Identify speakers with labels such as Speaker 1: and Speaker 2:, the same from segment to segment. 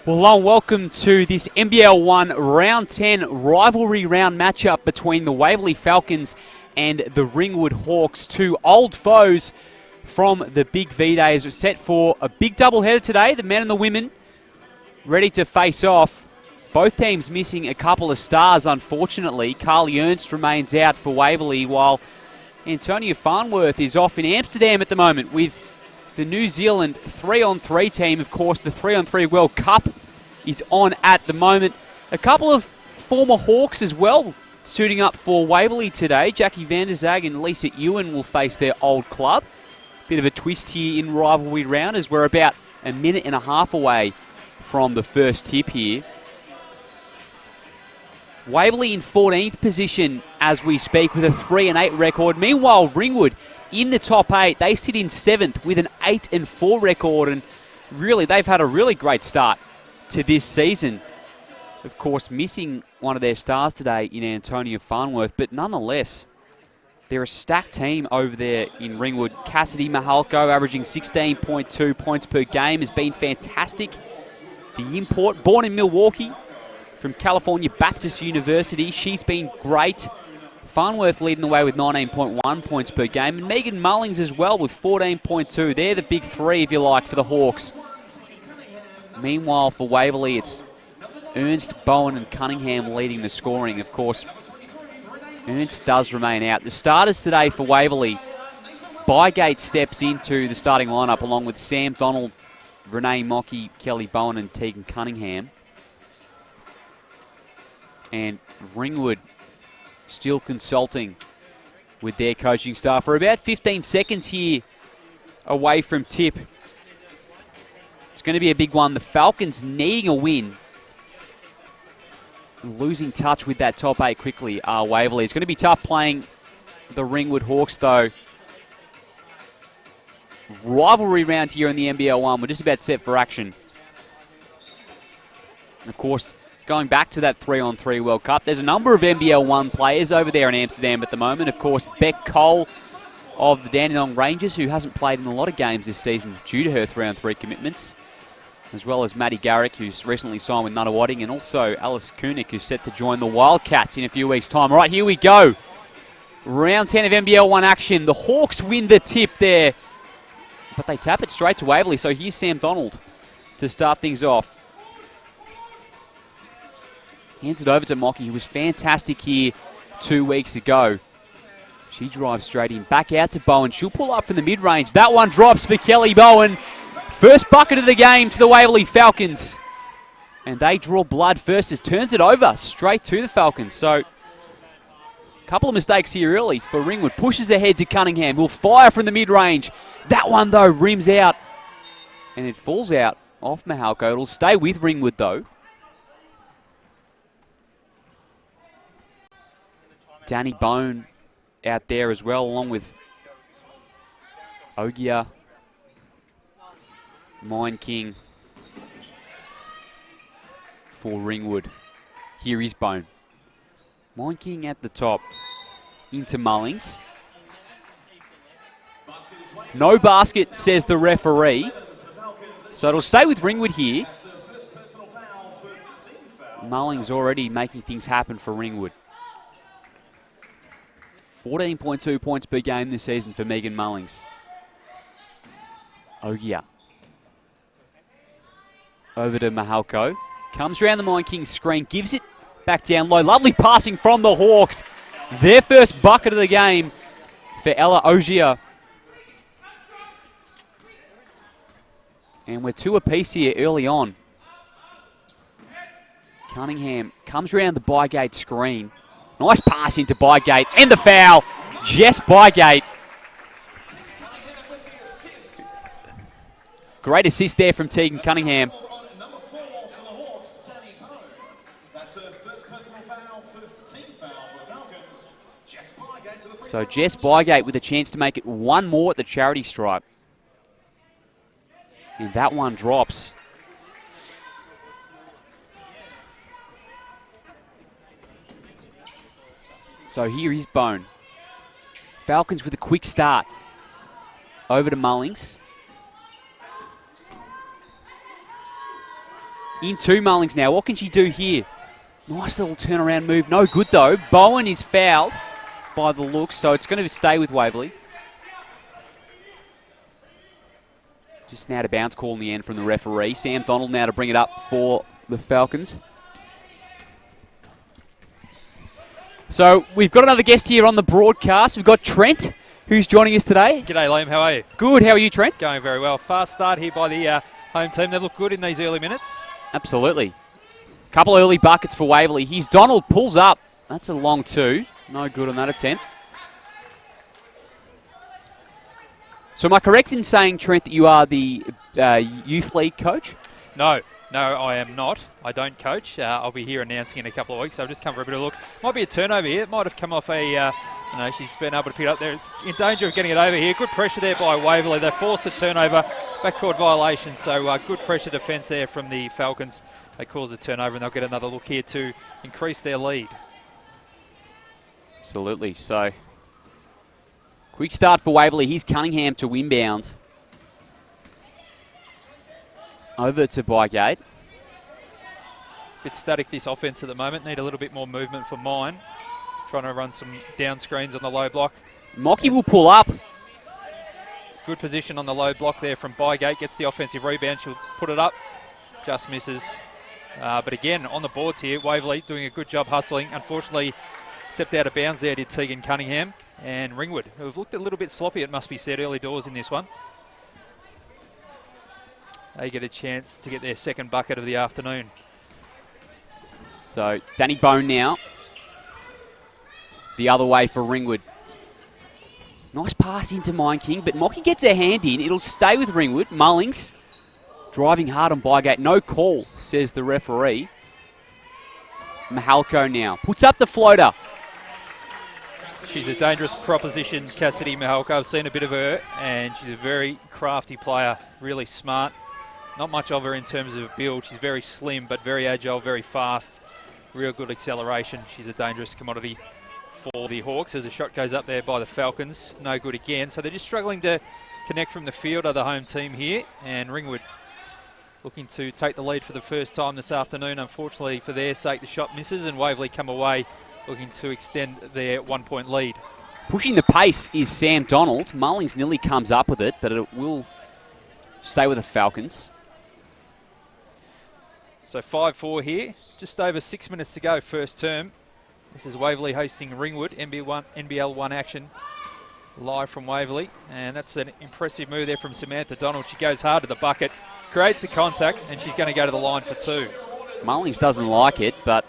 Speaker 1: Well, hello and welcome to this NBL1 Round 10 rivalry round matchup between the Waverley Falcons and the Ringwood Hawks, two old foes from the Big V-Days. We're set for a big doubleheader today, the men and the women ready to face off. Both teams missing a couple of stars, unfortunately. Carly Ernst remains out for Waverley, while Antonia Farnworth is off in Amsterdam at the moment with the New Zealand 3-on-3 team. Of course, the 3-on-3 World Cup is on at the moment. A couple of former Hawks as well suiting up for Waverley today. Jackie van der Zag and Lisa Ewan will face their old club. Bit of a twist here in rivalry round as we're about a minute and a half away from the first tip here. Waverley in 14th position as we speak with a 3-8 record. Meanwhile, Ringwood in the top 8. They sit in 7th with an 8-4 record, and really they've had a really great start to this season. Of course, missing one of their stars today in Antonia Farnworth, but nonetheless, they're a stacked team over there in Ringwood. Cassidy Mahalko averaging 16.2 points per game has been fantastic. The import, born in Milwaukee from California Baptist University, she's been great. Farnworth leading the way with 19.1 points per game. And Megan Mullings as well with 14.2. They're the big three, if you like, for the Hawks. Meanwhile, for Waverley, it's Ernst, Bowen and Cunningham leading the scoring. Of course, Ernst does remain out. The starters today for Waverley, Bygate steps into the starting lineup along with Sam Donald, Renee Mockey, Kelly Bowen and Tegan Cunningham. And Ringwood still consulting with their coaching staff. We're about 15 seconds here away from tip. It's going to be a big one. The Falcons needing a win. Losing touch with that top 8 quickly are Waverley. It's going to be tough playing the Ringwood Hawks though. Rivalry round here in the NBL1. We're just about set for action. Of course, going back to that 3-on-3 World Cup, there's a number of NBL1 players over there in Amsterdam at the moment. Of course, Beck Cole of the Dandenong Rangers, who hasn't played in a lot of games this season due to her 3-on-3 commitments, as well as Maddie Garrick, who's recently signed with Nunawading, and also Alice Kunik, who's set to join the Wildcats in a few weeks' time. All right, here we go. Round 10 of NBL1 action. The Hawks win the tip there, but they tap it straight to Waverley. So here's Sam Donald to start things off. Hands it over to Mockey, who was fantastic here 2 weeks ago. She drives straight in. Back out to Bowen. She'll pull up from the mid-range. That one drops for Kelly Bowen. First bucket of the game to the Waverley Falcons. And they draw blood first as turns it over straight to the Falcons. So, a couple of mistakes here early for Ringwood. Pushes ahead to Cunningham. Will fire from the mid-range. That one, though, rims out. And it falls out off Mahalko. It'll stay with Ringwood, though. Danny Bone out there as well, along with Ogia, Mine King for Ringwood. Here is Bone. Mine King at the top, into Mullings. No basket, says the referee. So it'll stay with Ringwood here. Mullings already making things happen for Ringwood. 14.2 points per game this season for Megan Mullings. Ogia. Over to Mahalko. Comes around the Mine King screen. Gives it back down low. Lovely passing from the Hawks. Their first bucket of the game for Ella Ogia. And we're 2 apiece here early on. Cunningham comes around the Bygate screen. Nice pass into Bygate, and the foul. Jess Bygate. Great assist there from Tegan Cunningham. So Jess Bygate with a chance to make it one more at the charity stripe. And that one drops. So here is Bone. Falcons with a quick start. Over to Mullings. Into Mullings now. What can she do here? Nice little turnaround move. No good, though. Bowen is fouled by the looks, so it's going to stay with Waverley. Just now to bounce call in the end from the referee. Sam Donald now to bring it up for the Falcons. So we've got another guest here on the broadcast. We've got Trent, who's joining us today.
Speaker 2: G'day, Liam. How are you?
Speaker 1: Good. How are you, Trent?
Speaker 2: Going very well. Fast start here by the home team. They look good in these early minutes.
Speaker 1: Absolutely. Couple early buckets for Waverley. Here's Donald, pulls up. That's a long two. No good on that attempt. So am I correct in saying, Trent, that you are the youth league coach?
Speaker 2: No, I am not. I don't coach. I'll be here announcing in a couple of weeks. So I've just come for a bit of a look. Might be a turnover here. It might have come off a, she's been able to pick it up there. In danger of getting it over here. Good pressure there by Waverley. They forced a turnover. Backcourt violation. So good pressure defence there from the Falcons. They cause a turnover and they'll get another look here to increase their lead.
Speaker 1: Absolutely. So quick start for Waverley. Here's Cunningham to inbound. Over to Bygate.
Speaker 2: Bit static this offense at the moment. Need a little bit more movement for mine. Trying to run some down screens on the low block.
Speaker 1: Mocky will pull up.
Speaker 2: Good position on the low block there from Bygate. Gets the offensive rebound. She'll put it up. Just misses. But again, on the boards here, Waverley doing a good job hustling. Unfortunately, stepped out of bounds there, did Tegan Cunningham. And Ringwood, who have looked a little bit sloppy, it must be said, early doors in this one. They get a chance to get their second bucket of the afternoon.
Speaker 1: So Danny Bone now. The other way for Ringwood. Nice pass into Mine King, but Mocky gets a hand in. It'll stay with Ringwood. Mullings driving hard on Bygate. No call, says the referee. Mahalko now puts up the floater.
Speaker 2: She's a dangerous proposition, Cassidy Mahalko. I've seen a bit of her, and she's a very crafty player, really smart. Not much of her in terms of build. She's very slim, but very agile, very fast. Real good acceleration. She's a dangerous commodity for the Hawks as the shot goes up there by the Falcons. No good again. So they're just struggling to connect from the field of the home team here. And Ringwood looking to take the lead for the first time this afternoon. Unfortunately, for their sake, the shot misses, and Waverley come away looking to extend their 1 point lead.
Speaker 1: Pushing the pace is Sam Donald. Mullings nearly comes up with it, but it will stay with the Falcons.
Speaker 2: So 5-4 here. Just over 6 minutes to go, first term. This is Waverley hosting Ringwood, NBL1 action, live from Waverley. And that's an impressive move there from Samantha Donald. She goes hard to the bucket, creates the contact, and she's going to go to the line for two.
Speaker 1: Mullings doesn't like it, but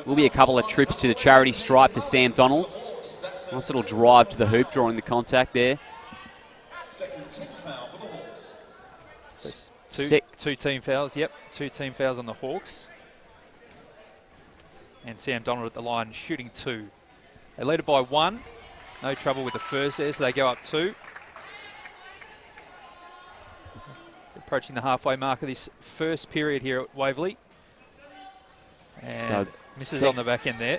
Speaker 1: will be a couple of trips to the charity stripe for Sam Donald. Nice little drive to the hoop, drawing the contact there.
Speaker 2: Two team fouls, yep. 2 team fouls on the Hawks. And Sam Donald at the line shooting 2. They lead it by 1. No trouble with the first there, so they go up 2. Approaching the halfway mark of this first period here at Waverley. And so misses on the back end there.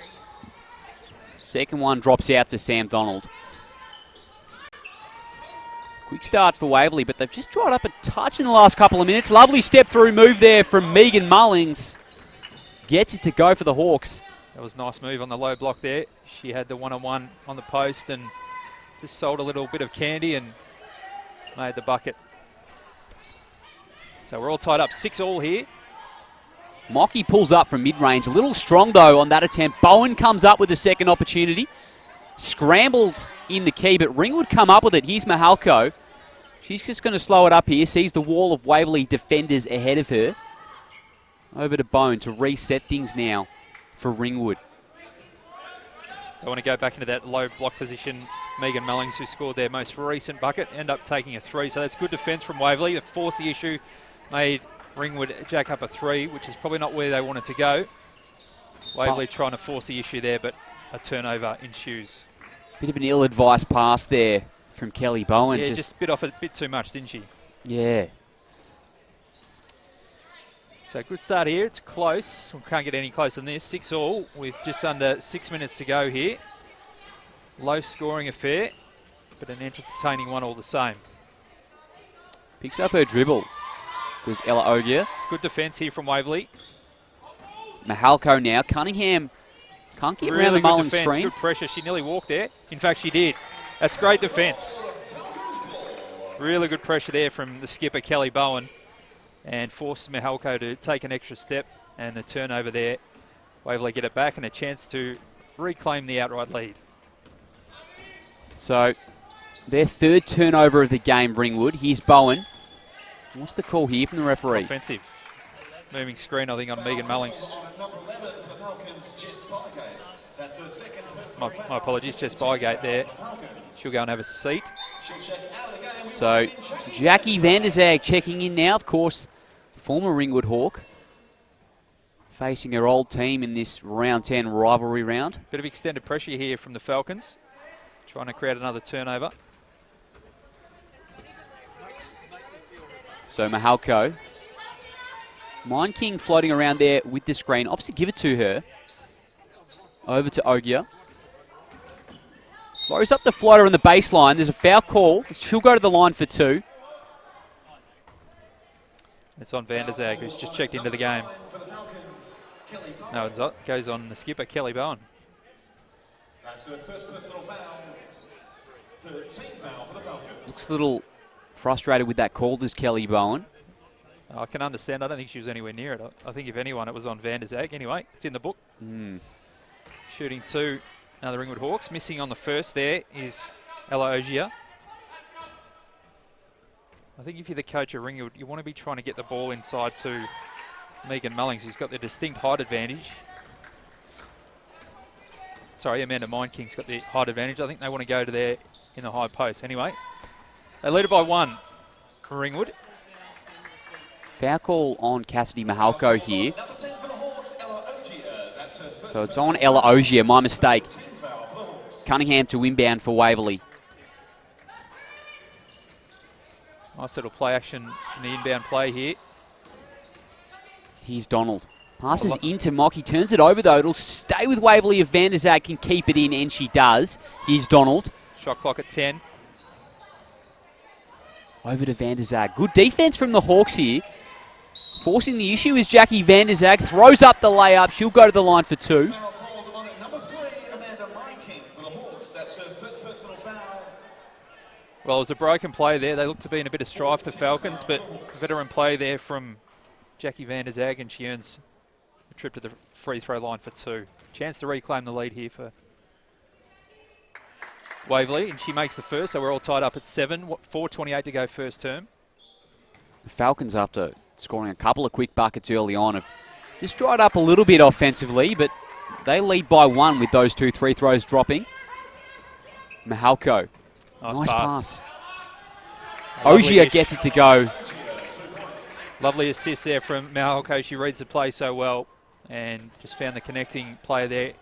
Speaker 1: Second one drops out for Sam Donald. Quick start for Waverley, but they've just dried up a touch in the last couple of minutes. Lovely step-through move there from Megan Mullings. Gets it to go for the Hawks.
Speaker 2: That was a nice move on the low block there. She had the one-on-one on the post and just sold a little bit of candy and made the bucket. So we're all tied up 6-all here.
Speaker 1: Mocky pulls up from mid-range. A little strong, though, on that attempt. Bowen comes up with a second opportunity. Scrambles in the key, but Ringwood come up with it. Here's Mahalko. She's just going to slow it up here. Sees the wall of Waverley defenders ahead of her. Over to Bone to reset things now for Ringwood.
Speaker 2: They want to go back into that low block position. Megan Mullings, who scored their most recent bucket, end up taking a 3. So that's good defence from Waverley. They forced the issue, made Ringwood jack up a 3, which is probably not where they wanted to go. Waverley trying to force the issue there, but a turnover ensues.
Speaker 1: Bit of an ill-advised pass there from Kelly Bowen.
Speaker 2: Yeah, just bit off a bit too much, didn't she?
Speaker 1: Yeah.
Speaker 2: So good start here. It's close. We can't get any closer than this. 6-all with just under 6 minutes to go here. Low scoring affair, but an entertaining one all the same.
Speaker 1: Picks up her dribble. Does Ella Ogier.
Speaker 2: It's good defence here from Waverley.
Speaker 1: Mahalko now. Cunningham can't get
Speaker 2: Really
Speaker 1: around the
Speaker 2: good
Speaker 1: Mullins
Speaker 2: defence,
Speaker 1: screen.
Speaker 2: good pressure. She nearly walked there. In fact, she did. That's great defence. Really good pressure there from the skipper, Kelly Bowen, and forced Mahalko to take an extra step, and the turnover there. Waverley get it back and a chance to reclaim the outright lead.
Speaker 1: So, their third turnover of the game, Ringwood. Here's Bowen. What's the call here from the referee?
Speaker 2: Offensive. Moving screen, I think, on Megan Mullings. My apologies, Jess Bygate there. She'll go and have a seat.
Speaker 1: So, Jackie van der Zag checking in now. Of course, former Ringwood Hawk. Facing her old team in this round 10 rivalry round.
Speaker 2: Bit of extended pressure here from the Falcons. Trying to create another turnover.
Speaker 1: So, Mahalko. Mind King floating around there with the screen. Opposite, give it to her. Over to Ogier. Throws up the floater on the baseline. There's a foul call. She'll go to the line for 2.
Speaker 2: It's on Van der Zag, who's just checked into the game. No, it goes on the skipper, Kelly Bowen.
Speaker 3: That's the first personal foul. 13th foul for the Falcons.
Speaker 1: Looks a little frustrated with that call, does Kelly Bowen.
Speaker 2: I can understand. I don't think she was anywhere near it. I think if anyone, it was on Van der Zag. Anyway, it's in the book. Shooting 2. Now the Ringwood Hawks. Missing on the first there is Ella Ogier. I think if you're the coach of Ringwood, you want to be trying to get the ball inside to Megan Mullings, who's got the distinct height advantage. Sorry, Amanda Mindking's got the height advantage. I think they want to go to there in the high post. Anyway, they lead it by 1 for Ringwood.
Speaker 1: Foul call on Cassidy Mahalko here. So it's on Ella Ogier, my mistake. Cunningham to inbound for Waverley.
Speaker 2: Nice little play action from the inbound play here.
Speaker 1: Here's Donald. Passes into Mock. He turns it over, though. It'll stay with Waverley if Van der Zag can keep it in, and she does. Here's Donald.
Speaker 2: Shot clock at 10.
Speaker 1: Over to Van der Zag. Good defense from the Hawks here. Forcing the issue is Jackie Van der Zag. Throws up the layup. She'll go to the line for 2.
Speaker 2: Well, it was a broken play there. They look to be in a bit of strife, the Falcons, but veteran play there from Jackie Van der Zag, and she earns a trip to the free throw line for 2. Chance to reclaim the lead here for Waverley, and she makes the first, so we're all tied up at 7. 4:28 to go first term.
Speaker 1: The Falcons, after scoring a couple of quick buckets early on, have just dried up a little bit offensively, but they lead by 1 with those 2 free throws dropping. Mahalko. Nice pass. Ogier gets it to go.
Speaker 2: Lovely assist there from Mahalko. She reads the play so well and just found the connecting player there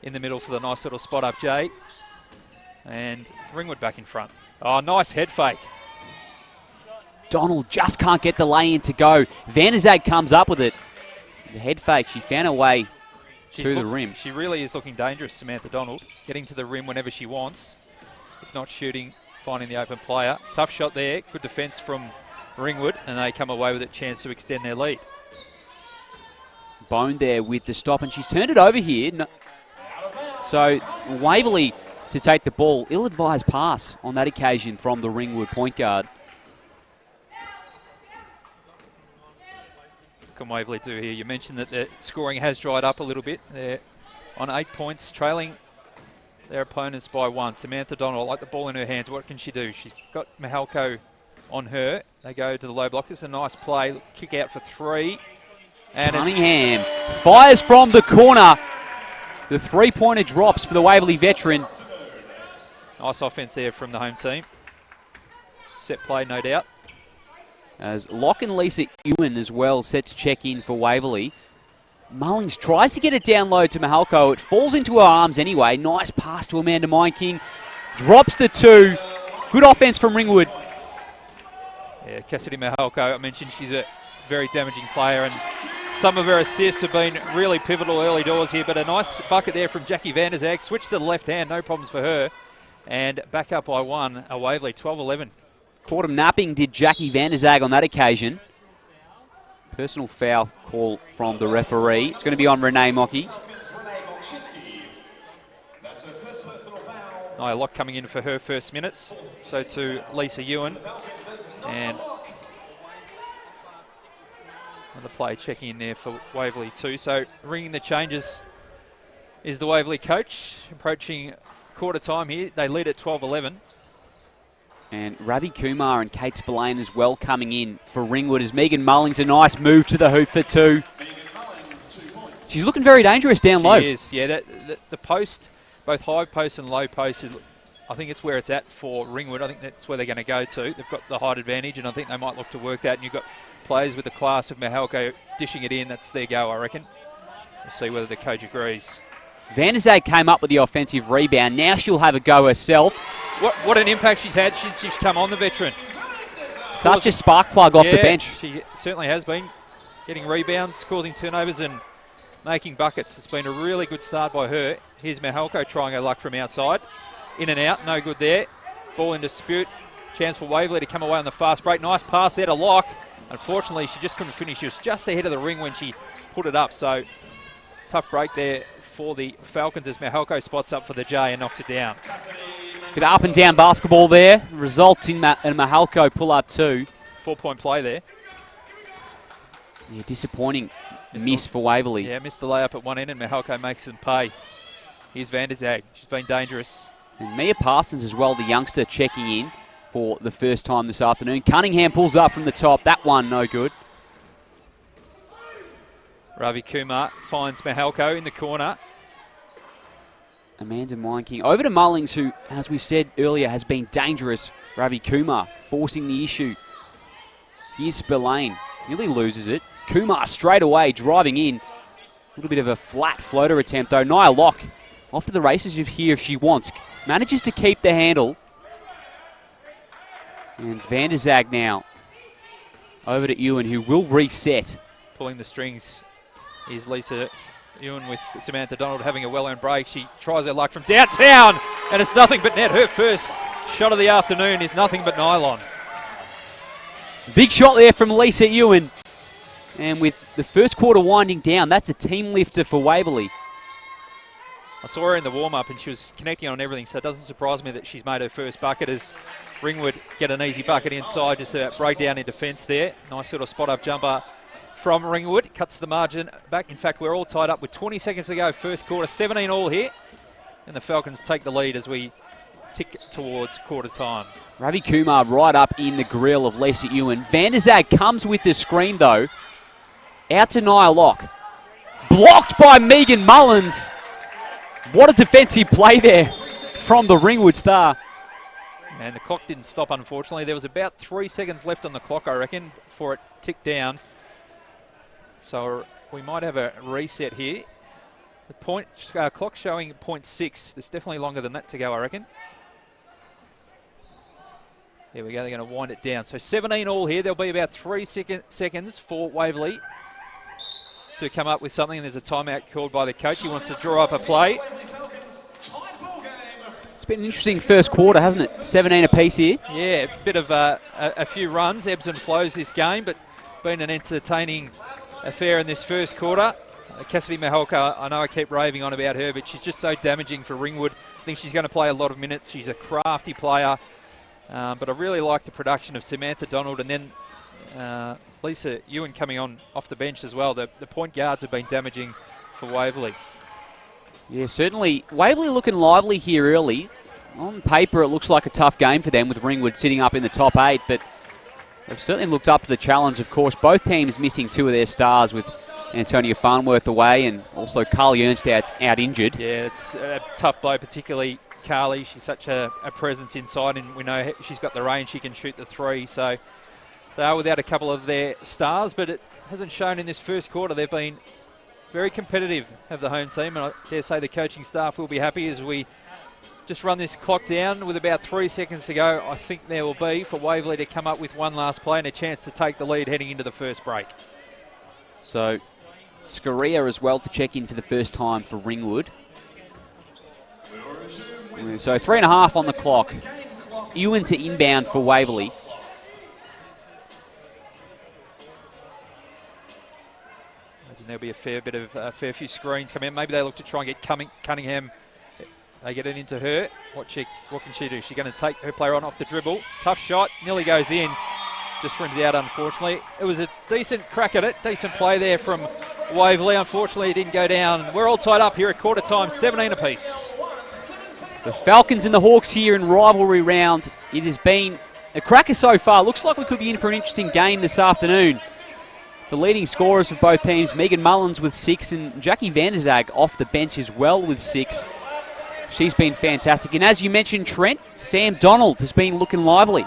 Speaker 2: in the middle for the nice little spot up, Jay. And Ringwood back in front. Oh, nice head fake.
Speaker 1: Donald just can't get the lay-in to go. Van der Zag comes up with it. The head fake, she found her way to the rim.
Speaker 2: She really is looking dangerous, Samantha Donald. Getting to the rim whenever she wants. If not shooting, finding the open player. Tough shot there. Good defence from Ringwood, and they come away with a chance to extend their lead.
Speaker 1: Bone there with the stop, and she's turned it over here. No. So Waverley to take the ball. Ill-advised pass on that occasion from the Ringwood point guard.
Speaker 2: What can Waverley do here? You mentioned that the scoring has dried up a little bit. They're on 8 points, trailing their opponents by 1. Samantha Donald, like the ball in her hands. What can she do? She's got Mahalko on her. They go to the low block. This is a nice play. Kick out for 3. And
Speaker 1: Cunningham fires from the corner. The 3-pointer drops for the Waverley veteran.
Speaker 2: Nice offense there from the home team. Set play, no doubt.
Speaker 1: As Locke and Lisa Ewan as well set to check in for Waverley. Mullings tries to get it down low to Mahalko. It falls into her arms anyway. Nice pass to Amanda Mindking. Drops the 2. Good offense from Ringwood.
Speaker 2: Yeah, Cassidy Mahalko, I mentioned she's a very damaging player, and some of her assists have been really pivotal early doors here, but a nice bucket there from Jackie Van der Zag. Switch to the left hand, no problems for her. And back up by 1, a Waverley, 12-11.
Speaker 1: Caught him napping, did Jackie Van der Zag on that occasion. Personal foul call from the referee. It's going to be on Renee Mockey.
Speaker 2: Nia Locke coming in for her first minutes. So to Lisa Ewan. And another player checking in there for Waverley too. So ringing the changes is the Waverley coach. Approaching quarter time here. They lead at 12-11.
Speaker 1: And Ravi Kumar and Kate Spillane as well coming in for Ringwood as Megan Mullings, a nice move to the hoop for 2. She's looking very dangerous down low.
Speaker 2: She is, yeah. The post, both high post and low post, I think it's where it's at for Ringwood. I think that's where they're going to go to. They've got the height advantage, and I think they might look to work that. And you've got players with the class of Mihalko dishing it in. That's their go, I reckon. We'll see whether the coach agrees.
Speaker 1: Van der Zag came up with the offensive rebound. Now she'll have a go herself.
Speaker 2: What an impact she's had since she's come on, the veteran.
Speaker 1: Such a spark plug off the bench.
Speaker 2: She certainly has been. Getting rebounds, causing turnovers and making buckets. It's been a really good start by her. Here's Mihalko trying her luck from outside. In and out, no good there. Ball in dispute. Chance for Waverley to come away on the fast break. Nice pass there to Locke. Unfortunately, she just couldn't finish. She was just ahead of the ring when she put it up. So tough break there for the Falcons as Mihalko spots up for the J and knocks it down.
Speaker 1: With up and down basketball there, results in a Mihalko pull up 2.
Speaker 2: 4-point play there.
Speaker 1: Yeah, disappointing miss for Waverley.
Speaker 2: Yeah, missed the layup at one end and Mihalko makes them pay. Here's Van der Zag. She's been dangerous.
Speaker 1: And Mia Parsons as well, the youngster, checking in for the first time this afternoon. Cunningham pulls up from the top. That one, no good.
Speaker 2: Ravi Kumar finds Mihalko in the corner.
Speaker 1: Amanda Meinking. Over to Mullings, who, as we said earlier, has been dangerous. Ravi Kumar forcing the issue. Here's Spillane. Nearly loses it. Kumar straight away, driving in. A little bit of a flat floater attempt, though. Nia Locke off to the races here if she wants. Manages to keep the handle. And Van der Zag now over to Ewan, who will reset.
Speaker 2: Pulling the strings is Lisa Ewan with Samantha Donald having a well-earned break. She tries her luck from downtown, and it's nothing but net. Her first shot of the afternoon is nothing but nylon.
Speaker 1: Big shot there from Lisa Ewan. And with the first quarter winding down, that's a team lifter for Waverley.
Speaker 2: I saw her in the warm-up and she was connecting on everything, so it doesn't surprise me that she's made her first bucket as Ringwood get an easy bucket inside. Just a breakdown in defence there. Nice little spot-up jumper from Ringwood. Cuts the margin back. In fact, we're all tied up with 20 seconds to go. First quarter, 17 all here. And the Falcons take the lead as we tick towards quarter time.
Speaker 1: Ravi Kumar right up in the grill of Lisa Ewan. Van der Zag comes with the screen, though. Out to Nia Locke. Blocked by Megan Mullins. What a defensive play there from the Ringwood star.
Speaker 2: And the clock didn't stop, unfortunately. There was about 3 seconds left on the clock, I reckon, before it ticked down. So we might have a reset here. The clock showing 0.6. There's definitely longer than that to go, I reckon. There we go. They're going to wind it down. So 17 all here. There'll be about 3 seconds for Waverley to come up with something. And there's a timeout called by the coach. He wants to draw up a play.
Speaker 1: It's been an interesting first quarter, hasn't it? 17 apiece here.
Speaker 2: Yeah, a bit of a few runs, ebbs and flows this game, but been an entertaining affair in this first quarter. Cassidy Mihalko, I know I keep raving on about her, but she's just so damaging for Ringwood. I think she's going to play a lot of minutes. She's a crafty player. But I really like the production of Samantha Donald and then Lisa Ewan coming on off the bench as well. The point guards have been damaging for Waverley.
Speaker 1: Yeah, certainly. Waverley looking lively here early. On paper, it looks like a tough game for them with Ringwood sitting up in the top 8, but they've certainly looked up to the challenge. Of course, both teams missing 2 of their stars with Antonia Farnworth away and also Carly Ernst out injured.
Speaker 2: Yeah, it's a tough blow, particularly Carly. She's such a presence inside, and we know she's got the range. She can shoot the 3, so they are without a couple of their stars, but it hasn't shown in this first quarter. They've been very competitive, have the home team, and I dare say the coaching staff will be happy as we just run this clock down with about 3 seconds to go. I think there will be for Waverley to come up with one last play and a chance to take the lead heading into the first break.
Speaker 1: So Scaria as well to check in for the first time for Ringwood. So 3.5 on the clock. Ewan to inbound for Waverley.
Speaker 2: There'll be a fair few screens coming in. Maybe they look to try and get Cunningham. They get it into her. What can she do? She's going to take her player on off the dribble. Tough shot, nearly goes in. Just rims out, unfortunately. It was a decent crack at it. Decent play there from Waverley. Unfortunately, it didn't go down. We're all tied up here at quarter time, 17 apiece.
Speaker 1: The Falcons and the Hawks here in rivalry round. It has been a cracker so far. Looks like we could be in for an interesting game this afternoon. The leading scorers of both teams, Megan Mullins with 6 and Jackie Vanderzag off the bench as well with 6. She's been fantastic. And as you mentioned, Trent, Sam Donald has been looking lively.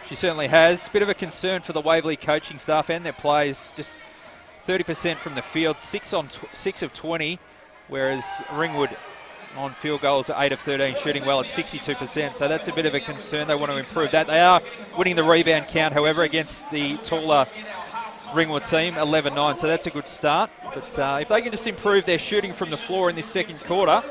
Speaker 2: She certainly has. Bit of a concern for the Waverley coaching staff and their players. Just 30% from the field, 6 of 20, whereas Ringwood on field goals are 8 of 13, shooting well at 62%. So that's a bit of a concern. They want to improve that. They are winning the rebound count, however, against the taller Ringwood team, 11-9. So that's a good start. But if they can just improve their shooting from the floor in this second quarter,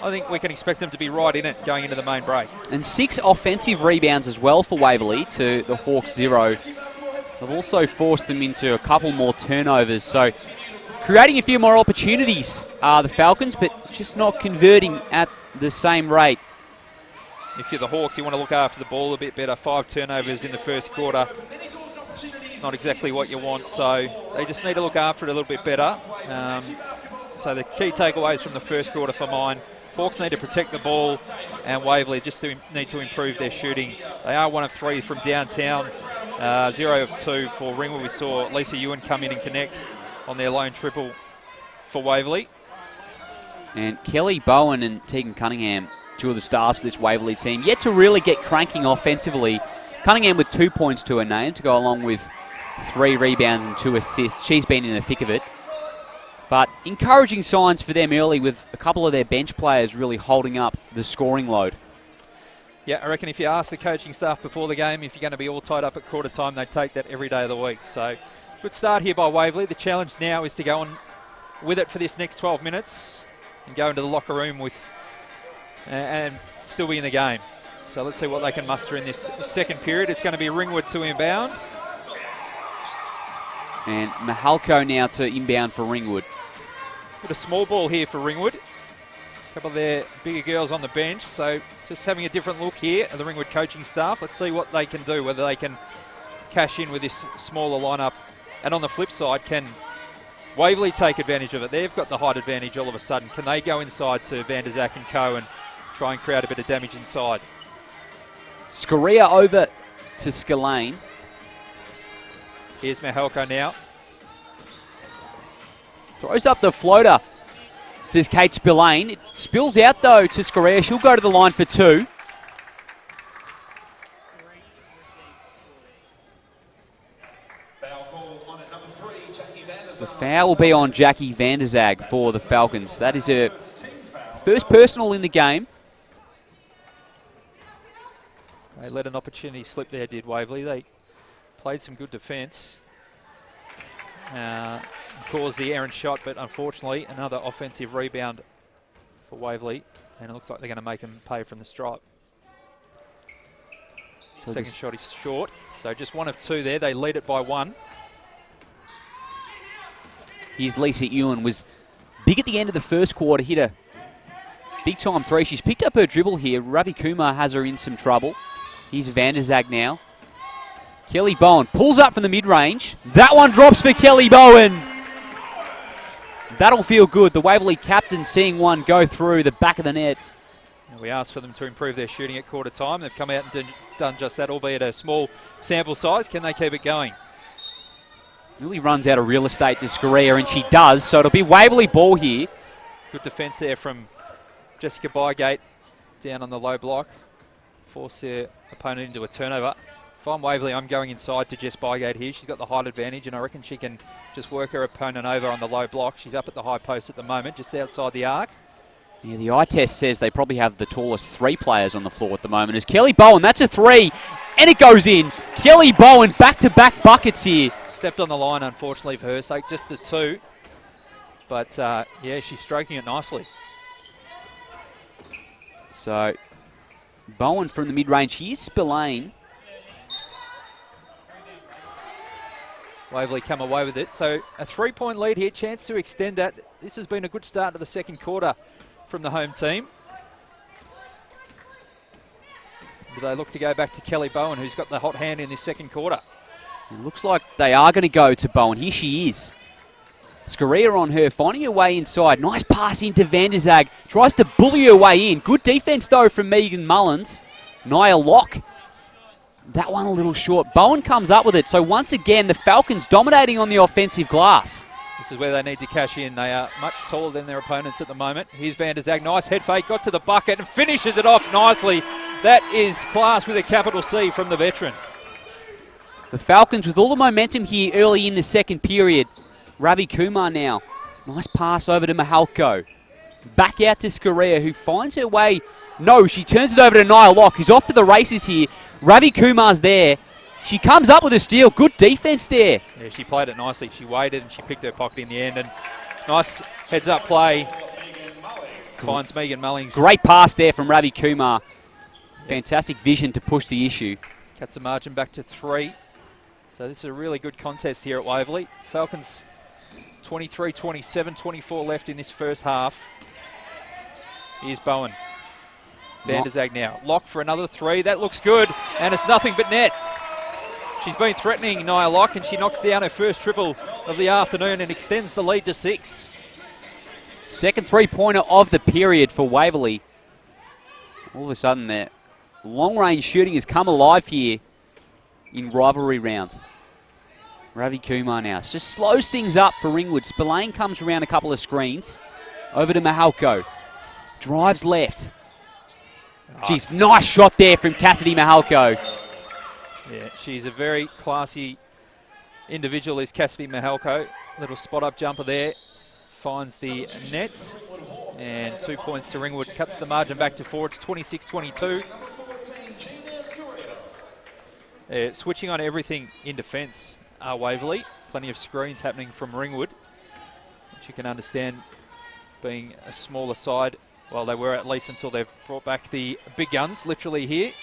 Speaker 2: I think we can expect them to be right in it going into the main break.
Speaker 1: And 6 offensive rebounds as well for Waverley to the Hawks 0. They've also forced them into a couple more turnovers. So creating a few more opportunities are the Falcons, but just not converting at the same rate.
Speaker 2: If you're the Hawks, you want to look after the ball a bit better. 5 turnovers in the first quarter. It's not exactly what you want, so they just need to look after it a little bit better. So the key takeaways from the first quarter for mine: Hawks need to protect the ball, and Waverley just need to improve their shooting. They are 1 of 3 from downtown, 0 of 2 for Ringwood. We saw Lisa Ewan come in and connect on their lone triple for Waverley.
Speaker 1: And Kelly Bowen and Tegan Cunningham, 2 of the stars for this Waverley team, yet to really get cranking offensively. Cunningham with 2 points to her name to go along with 3 rebounds and 2 assists. She's been in the thick of it. But encouraging signs for them early with a couple of their bench players really holding up the scoring load.
Speaker 2: Yeah, I reckon if you ask the coaching staff before the game if you're going to be all tied up at quarter time, they'd take that every day of the week. So good start here by Waverley. The challenge now is to go on with it for this next 12 minutes and go into the locker room with and still be in the game. So let's see what they can muster in this second period. It's going to be Ringwood to inbound.
Speaker 1: And Mahalko now to inbound for Ringwood.
Speaker 2: Bit of small ball here for Ringwood. A couple of their bigger girls on the bench. So just having a different look here at the Ringwood coaching staff. Let's see what they can do, whether they can cash in with this smaller lineup. And on the flip side, can Waverley take advantage of it? They've got the height advantage all of a sudden. Can they go inside to Vanderzak and Co and try and create a bit of damage inside?
Speaker 1: Scoria over to Scillane.
Speaker 2: Here's Mahalko now.
Speaker 1: Throws up the floater. Does Kate Spillane. It spills out though to Scoria. She'll go to the line for 2. The foul will be on Jackie Vanderzag for the Falcons. That is her first personal in the game.
Speaker 2: They let an opportunity slip there, did Waverley. They played some good defence. Caused the errant shot, but unfortunately another offensive rebound for Waverley. And it looks like they're going to make him pay from the stripe. So second shot is short. So just 1 of 2 there. They lead it by 1.
Speaker 1: Here's Lisa Ewan. Was big at the end of the first quarter. Hit a big-time 3. She's picked up her dribble here. Ravi Kumar has her in some trouble. Here's Vanderzag now. Kelly Bowen pulls up from the mid-range. That one drops for Kelly Bowen. That'll feel good. The Waverley captain seeing one go through the back of the net.
Speaker 2: We asked for them to improve their shooting at quarter time. They've come out and done just that, albeit a small sample size. Can they keep it going?
Speaker 1: Really runs out of real estate to Scoria, and she does. So it'll be Waverley ball here.
Speaker 2: Good defence there from Jessica Bygate down on the low block. Force their opponent into a turnover. If I'm Waverley, I'm going inside to Jess Bygate here. She's got the height advantage, and I reckon she can just work her opponent over on the low block. She's up at the high post at the moment, just outside the arc.
Speaker 1: Yeah, the eye test says they probably have the tallest 3 players on the floor at the moment. Is Kelly Bowen, that's a 3, and it goes in. Kelly Bowen, back-to-back buckets here.
Speaker 2: Stepped on the line, unfortunately, for her sake, just the 2. But, yeah, she's stroking it nicely.
Speaker 1: So, Bowen from the mid-range. Here's Spillane.
Speaker 2: Waverley come away with it. So a 3-point lead here, chance to extend that. This has been a good start to the second quarter from the home team. Do they look to go back to Kelly Bowen, who's got the hot hand in this second quarter?
Speaker 1: It looks like they are going to go to Bowen. Here she is. Scoria on her, finding her way inside. Nice pass into Van der Zag. Tries to bully her way in. Good defense, though, from Megan Mullins. Nia Locke. That one a little short. Bowen comes up with it. So once again, the Falcons dominating on the offensive glass.
Speaker 2: This is where they need to cash in. They are much taller than their opponents at the moment. Here's Van der Zag. Nice head fake. Got to the bucket and finishes it off nicely. That is class with a capital C from the veteran.
Speaker 1: The Falcons with all the momentum here early in the second period. Ravi Kumar now. Nice pass over to Mahalko. Back out to Scoria, who finds her way. No, she turns it over to Nia Locke, who's off to the races here. Ravi Kumar's there. She comes up with a steal. Good defense there.
Speaker 2: Yeah, she played it nicely. She waited and she picked her pocket in the end. And nice heads-up play. Finds Megan Mullings.
Speaker 1: Great pass there from Ravi Kumar. Fantastic vision to push the issue.
Speaker 2: Cuts the margin back to 3. So this is a really good contest here at Waverley. Falcons 23-27, 24 left in this first half. Here's Bowen. Van der Zag now. Locke for another 3. That looks good. And it's nothing but net. She's been threatening Nia Locke, and she knocks down her first triple of the afternoon and extends the lead to 6.
Speaker 1: Second three-pointer of the period for Waverley. All of a sudden, their long-range shooting has come alive here in rivalry round. Ravi Kumar now just slows things up for Ringwood. Spillane comes around a couple of screens. Over to Mahalko. Drives left. Jeez, nice shot there from Cassidy Mahalko.
Speaker 2: Yeah, she's a very classy individual, is Cassidy Mahalko. Little spot-up jumper there. Finds the net. And 2 points to Ringwood. Cuts the margin back to 4. It's 26-22. Switching on everything in defence are Waverley. Plenty of screens happening from Ringwood, which you can understand being a smaller side. Well, they were at least until they've brought back the big guns, literally here.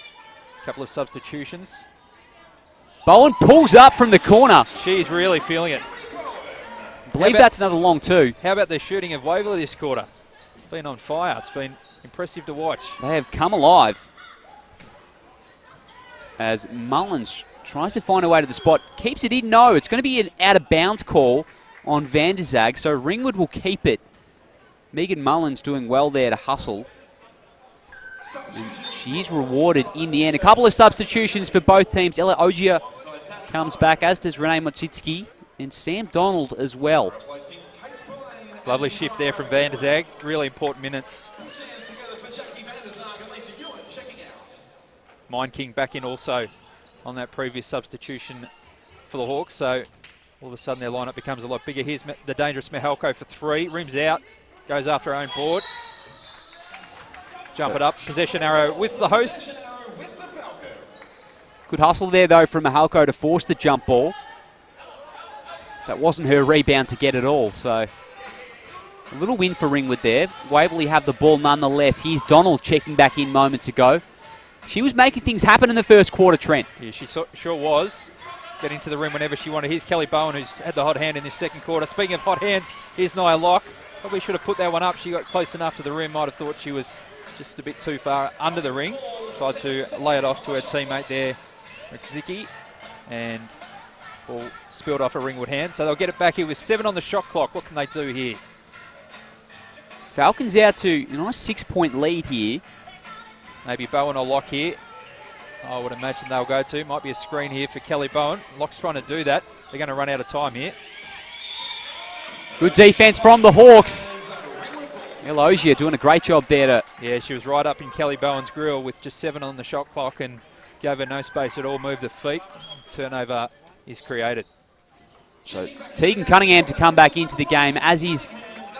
Speaker 2: A couple of substitutions.
Speaker 1: Bowen pulls up from the corner.
Speaker 2: She's really feeling it.
Speaker 1: I believe that's another long 2.
Speaker 2: How about the shooting of Waverley this quarter? It's been on fire. It's been impressive to watch.
Speaker 1: They have come alive. As Mullins tries to find a way to the spot. Keeps it in. No, it's going to be an out-of-bounds call on Van der Zag. So Ringwood will keep it. Megan Mullins doing well there to hustle. And she is rewarded in the end. A couple of substitutions for both teams. Ella Ogier comes back, as does Renee Mochitsky, and Sam Donald as well.
Speaker 2: Lovely shift there from Van der Zag. Really important minutes. Mind King back in also on that previous substitution for the Hawks. So all of a sudden their lineup becomes a lot bigger. Here's the dangerous Mahalko for 3. Rims out. Goes after her own board. Jump it up. Possession arrow with the hosts.
Speaker 1: Good hustle there, though, from Mahalko to force the jump ball. That wasn't her rebound to get it all, so a little win for Ringwood there. Waverley have the ball nonetheless. Here's Donald checking back in moments ago. She was making things happen in the first quarter, Trent.
Speaker 2: Yeah, she sure was. Getting to the rim whenever she wanted. Here's Kelly Bowen, who's had the hot hand in this second quarter. Speaking of hot hands, here's Nia Locke. Probably should have put that one up. She got close enough to the rim. Might have thought she was just a bit too far under the ring. Tried to lay it off to her teammate there, Zicki, and ball spilled off a Ringwood hand. So they'll get it back here with 7 on the shot clock. What can they do here?
Speaker 1: Falcons out to a nice 6-point lead here.
Speaker 2: Maybe Bowen or Locke here. I would imagine they'll go to. Might be a screen here for Kelly Bowen. Locke's trying to do that. They're going to run out of time here.
Speaker 1: Good defense from the Hawks. Elogia doing a great job there.
Speaker 2: Yeah, she was right up in Kelly Bowen's grill with just 7 on the shot clock and gave her no space at all. Moved the feet. Turnover is created.
Speaker 1: So Tegan Cunningham to come back into the game, as is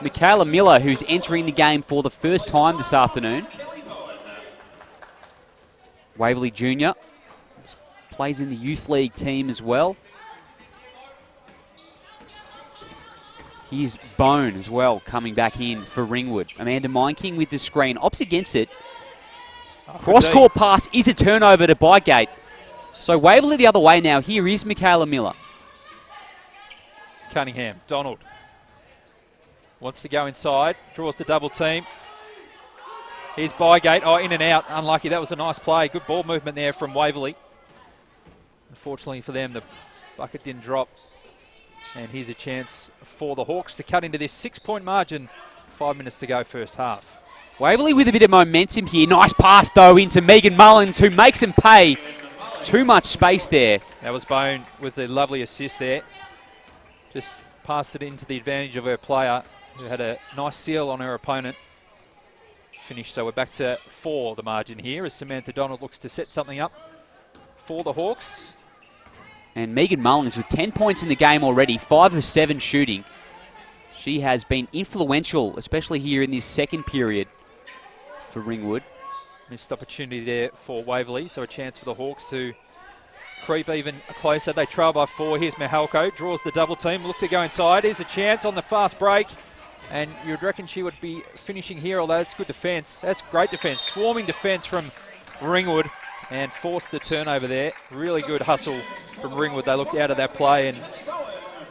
Speaker 1: Michaela Miller, who's entering the game for the first time this afternoon. Waverley Junior plays in the youth league team as well. Here's Bone as well coming back in for Ringwood. Amanda Mindking with the screen. Opts against it. Cross-court pass is a turnover to Bygate. So Waverley the other way now. Here is Michaela Miller.
Speaker 2: Cunningham. Donald wants to go inside. Draws the double team. Here's Bygate. Oh, in and out. Unlucky. That was a nice play. Good ball movement there from Waverley. Unfortunately for them, the bucket didn't drop. And here's a chance for the Hawks to cut into this 6-point margin. 5 minutes to go first half.
Speaker 1: Waverley with a bit of momentum here. Nice pass, though, into Megan Mullins, who makes them pay. Too much space there.
Speaker 2: That was Bone with the lovely assist there. Just passed it into the advantage of her player, who had a nice seal on her opponent. Finished, so we're back to 4, the margin here, as Samantha Donald looks to set something up for the Hawks.
Speaker 1: And Megan Mullins with 10 points in the game already, 5 of 7 shooting. She has been influential, especially here in this second period for Ringwood.
Speaker 2: Missed opportunity there for Waverley, so a chance for the Hawks to creep even closer. They trail by 4. Here's Mihalko, draws the double team, look to go inside. Here's a chance on the fast break. And you'd reckon she would be finishing here, although it's good defence. That's great defence. Swarming defence from Ringwood and forced the turnover there. Really good hustle from Ringwood. They looked out of that play and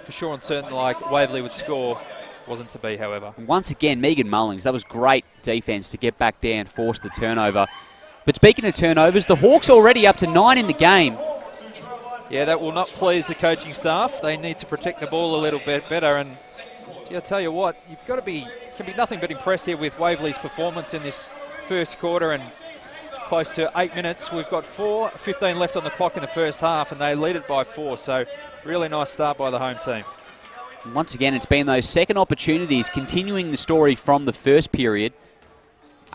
Speaker 2: for sure and certain like Waverley would score. Wasn't to be, however.
Speaker 1: Once again, Megan Mullins, that was great defence to get back there and force the turnover. But speaking of turnovers, the Hawks already up to 9 in the game.
Speaker 2: Yeah, that will not please the coaching staff. They need to protect the ball a little bit better. And I'll tell you what, you've got to be, can be nothing but impressed here with Waverley's performance in this first quarter and close to 8 minutes. We've got 4:15 left on the clock in the first half and they lead it by 4. So really nice start by the home team.
Speaker 1: And once again, it's been those second opportunities, continuing the story from the first period.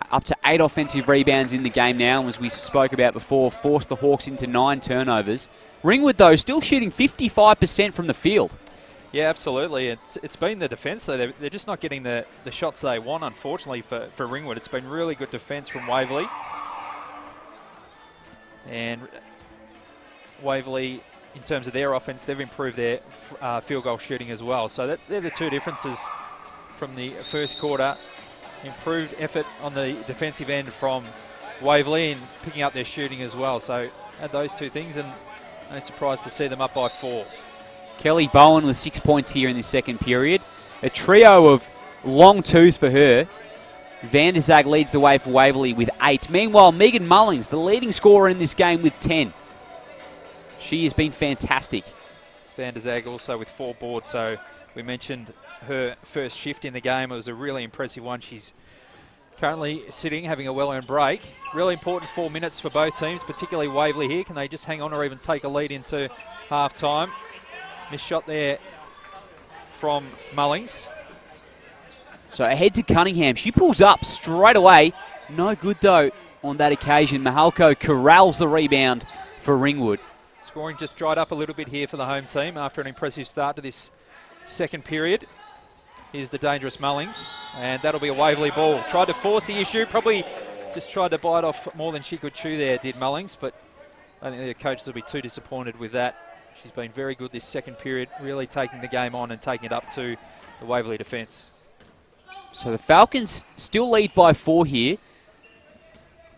Speaker 1: Up to 8 offensive rebounds in the game now, and as we spoke about before, forced the Hawks into 9 turnovers. Ringwood, though, still shooting 55% from the field.
Speaker 2: Yeah, absolutely. It's been the defence, though. They're just not getting the shots they want, unfortunately, for Ringwood. It's been really good defence from Waverley. And Waverley, in terms of their offence, they've improved their field goal shooting as well. So they're the two differences from the first quarter. Improved effort on the defensive end from Waverley and picking up their shooting as well. So add those two things and no surprise to see them up by 4.
Speaker 1: Kelly Bowen with 6 points here in the second period. A trio of long twos for her. Van der Zag leads the way for Waverley with 8. Meanwhile, Megan Mullins, the leading scorer in this game with 10. She has been fantastic.
Speaker 2: Van der Zag also with 4 boards. So we mentioned her first shift in the game. It was a really impressive one. She's currently sitting, having a well-earned break. Really important 4 minutes for both teams, particularly Waverley here. Can they just hang on or even take a lead into half-time? Missed shot there from Mullings.
Speaker 1: So ahead to Cunningham. She pulls up straight away. No good, though, on that occasion. Mihalko corrals the rebound for Ringwood.
Speaker 2: Scoring just dried up a little bit here for the home team after an impressive start to this second period. Here's the dangerous Mullings, and that'll be a Waverley ball. Tried to force the issue, probably just tried to bite off more than she could chew there, did Mullings, but I think the coaches will be too disappointed with that. She's been very good this second period, really taking the game on and taking it up to the Waverley defence.
Speaker 1: So the Falcons still lead by 4 here.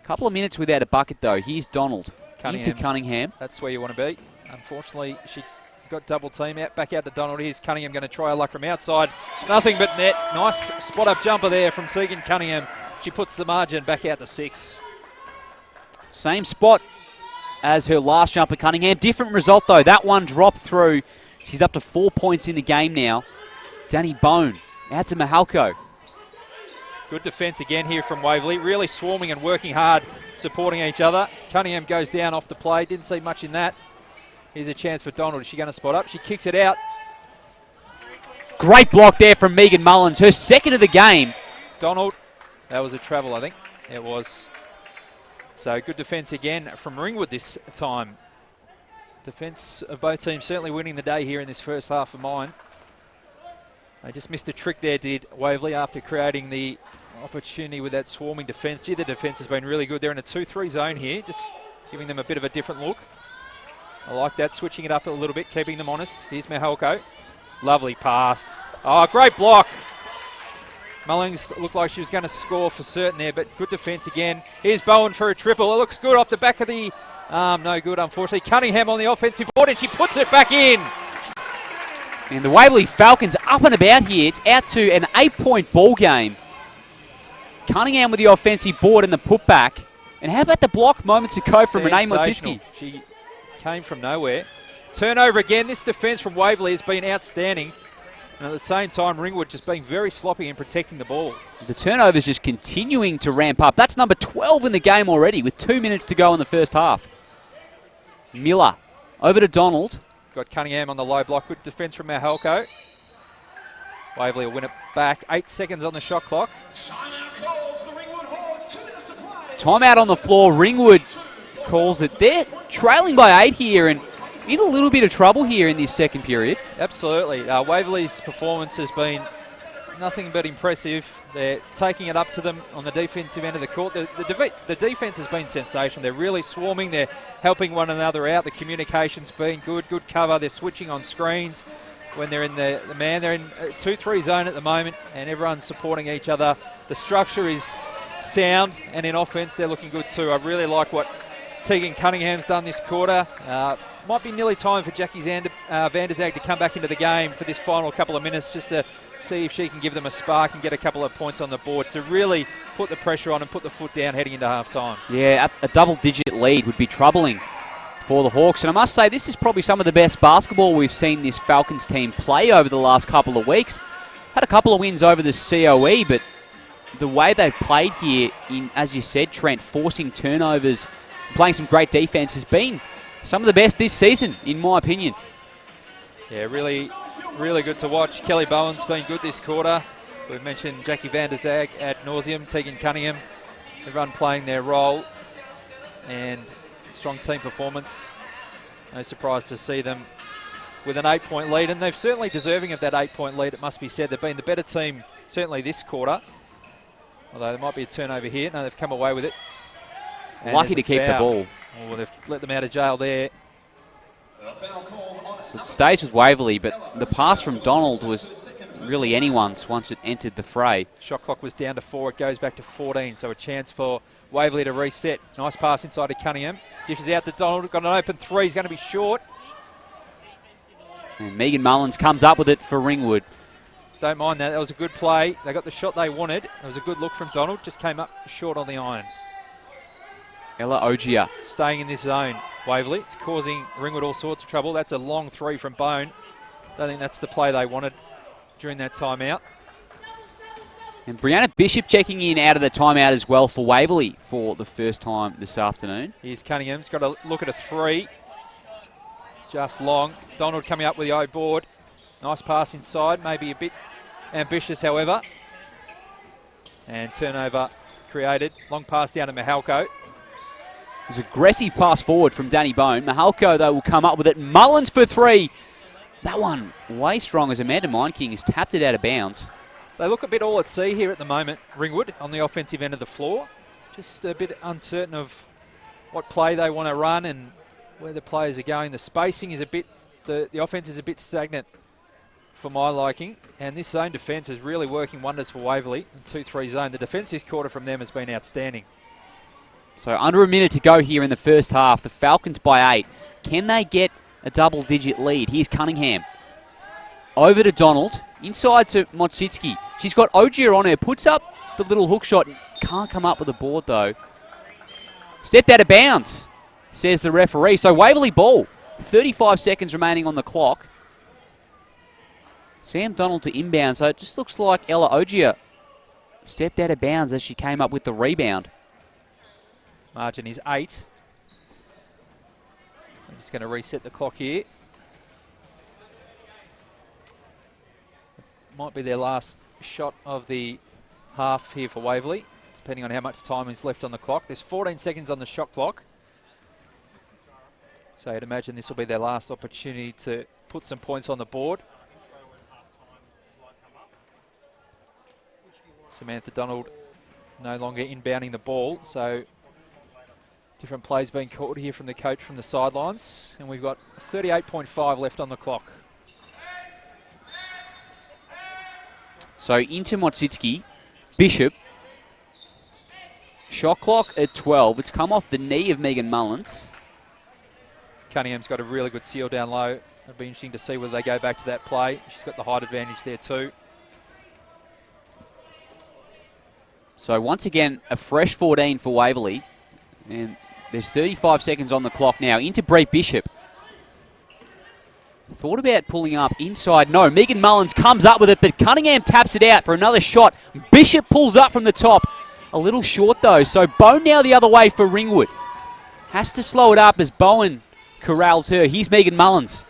Speaker 1: Couple of minutes without a bucket, though. Here's Donald into Cunningham.
Speaker 2: That's where you want to be. Unfortunately, she got double team out, back out to Donald. Here's Cunningham going to try her luck from outside. Nothing but net. Nice spot-up jumper there from Tegan Cunningham. She puts the margin back out to 6.
Speaker 1: Same spot as her last jumper, Cunningham. Different result, though. That one dropped through. She's up to 4 points in the game now. Danny Bone out to Mihalko.
Speaker 2: Good defence again here from Waverley. Really swarming and working hard, supporting each other. Cunningham goes down off the play. Didn't see much in that. Here's a chance for Donald. Is she going to spot up? She kicks it out.
Speaker 1: Great block there from Megan Mullins. Her second of the game.
Speaker 2: Donald. That was a travel, I think. It was. So good defence again from Ringwood this time. Defence of both teams certainly winning the day here in this first half of mine. They just missed a trick there, did Waverley, after creating the opportunity with that swarming defence. Gee, the defence has been really good. They're in a 2-3 zone here, just giving them a bit of a different look. I like that, switching it up a little bit, keeping them honest. Here's Mihalko. Lovely pass. Oh, great block. Mullings looked like she was going to score for certain there, but good defence again. Here's Bowen for a triple. It looks good off the back of the arm. No good, unfortunately. Cunningham on the offensive board, and she puts it back in.
Speaker 1: And the Waverley Falcons up and about here. It's out to an 8-point ball game. Cunningham with the offensive board and the putback. And how about the block moments ago from Renee Motsitsky?
Speaker 2: She came from nowhere. Turnover again. This defence from Waverley has been outstanding. And at the same time, Ringwood just being very sloppy in protecting the ball.
Speaker 1: The turnovers just continuing to ramp up. That's number 12 in the game already with 2 minutes to go in the first half. Miller over to Donald.
Speaker 2: Got Cunningham on the low block. Good defence from Mahalko. Waverley will win it back. 8 seconds on the shot clock.
Speaker 1: Timeout on the floor. Ringwood calls it. They're trailing by 8 here and in a little bit of trouble here in this second period.
Speaker 2: Absolutely. Waverley's performance has been nothing but impressive. They're taking it up to them on the defensive end of the court. The defense has been sensational. They're really swarming. They're helping one another out. The communication's been good. Good cover. They're switching on screens when they're in the man. They're in 2-3 zone at the moment, and everyone's supporting each other. The structure is sound, and in offense, they're looking good too. I really like what Tegan Cunningham's done this quarter. Might be nearly time for Jackie Van der Zag to come back into the game for this final couple of minutes just to see if she can give them a spark and get a couple of points on the board to really put the pressure on and put the foot down heading into half-time.
Speaker 1: Yeah, a double-digit lead would be troubling for the Hawks. And I must say, this is probably some of the best basketball we've seen this Falcons team play over the last couple of weeks. Had a couple of wins over the COE, but the way they've played here, in, as you said, Trent, forcing turnovers, playing some great defence, has been some of the best this season, in my opinion.
Speaker 2: Yeah, really, really good to watch. Kelly Bowen's been good this quarter. We've mentioned Jackie Van der Zag ad nauseum, Tegan Cunningham, everyone playing their role, and strong team performance. No surprise to see them with an 8-point lead, and they're certainly deserving of that 8-point lead, it must be said. They've been the better team, certainly this quarter, although there might be a turnover here. No, they've come away with it. And
Speaker 1: lucky to keep the ball.
Speaker 2: Oh, well, they've let them out of jail there.
Speaker 1: So it stays with Waverley, but the pass from Donald was really anyone's once it entered the fray.
Speaker 2: Shot clock was down to 4. It goes back to 14, so a chance for Waverley to reset. Nice pass inside to Cunningham. Dishes out to Donald. Got an open 3. He's going to be short.
Speaker 1: And Megan Mullins comes up with it for Ringwood.
Speaker 2: Don't mind that. That was a good play. They got the shot they wanted. It was a good look from Donald. Just came up short on the iron.
Speaker 1: Ella Ogier
Speaker 2: staying in this zone. Waverley, it's causing Ringwood all sorts of trouble. That's a long 3 from Bone. I think that's the play they wanted during that timeout.
Speaker 1: And Brianna Bishop checking in out of the timeout as well for Waverley for the first time this afternoon.
Speaker 2: Here's Cunningham. He's got to look at a 3. Just long. Donald coming up with the O board. Nice pass inside. Maybe a bit ambitious, however. And turnover created. Long pass down to Mahalko.
Speaker 1: It was an aggressive pass forward from Danny Bone. Mahalko, though, will come up with it. Mullins for 3. That one way strong as Amanda Mindking has tapped it out of bounds.
Speaker 2: They look a bit all at sea here at the moment, Ringwood, on the offensive end of the floor. Just a bit uncertain of what play they want to run and where the players are going. The spacing is a bit, the offense is a bit stagnant for my liking. And this zone defence is really working wonders for Waverley in 2-3 zone. The defence this quarter from them has been outstanding.
Speaker 1: So under a minute to go here in the first half. The Falcons by 8. Can they get a double-digit lead? Here's Cunningham. Over to Donald. Inside to Motsitsky. She's got Ogier on her. Puts up the little hook shot. Can't come up with a board, though. Stepped out of bounds, says the referee. So Waverley ball. 35 seconds remaining on the clock. Sam Donald to inbound. So it just looks like Ella Ogier stepped out of bounds as she came up with the rebound.
Speaker 2: Margin is 8. I'm just going to reset the clock here. Might be their last shot of the half here for Waverley, depending on how much time is left on the clock. There's 14 seconds on the shot clock. So I'd imagine this will be their last opportunity to put some points on the board. Samantha Donald no longer inbounding the ball, so different plays being called here from the coach from the sidelines. And we've got 38.5 left on the clock.
Speaker 1: So into Motsitsky. Bishop. Shot clock at 12. It's come off the knee of Megan Mullins.
Speaker 2: Cunningham's got a really good seal down low It'll be interesting to see whether they go back to that play. She's got the height advantage there too.
Speaker 1: So once again, a fresh 14 for Waverley. And there's 35 seconds on the clock now. Into Bree Bishop. Thought about pulling up inside. No, Megan Mullins comes up with it, but Cunningham taps it out for another shot. Bishop pulls up from the top. A little short, though. So Bone now the other way for Ringwood. Has to slow it up as Bowen corrals her. Here's Megan Mullins.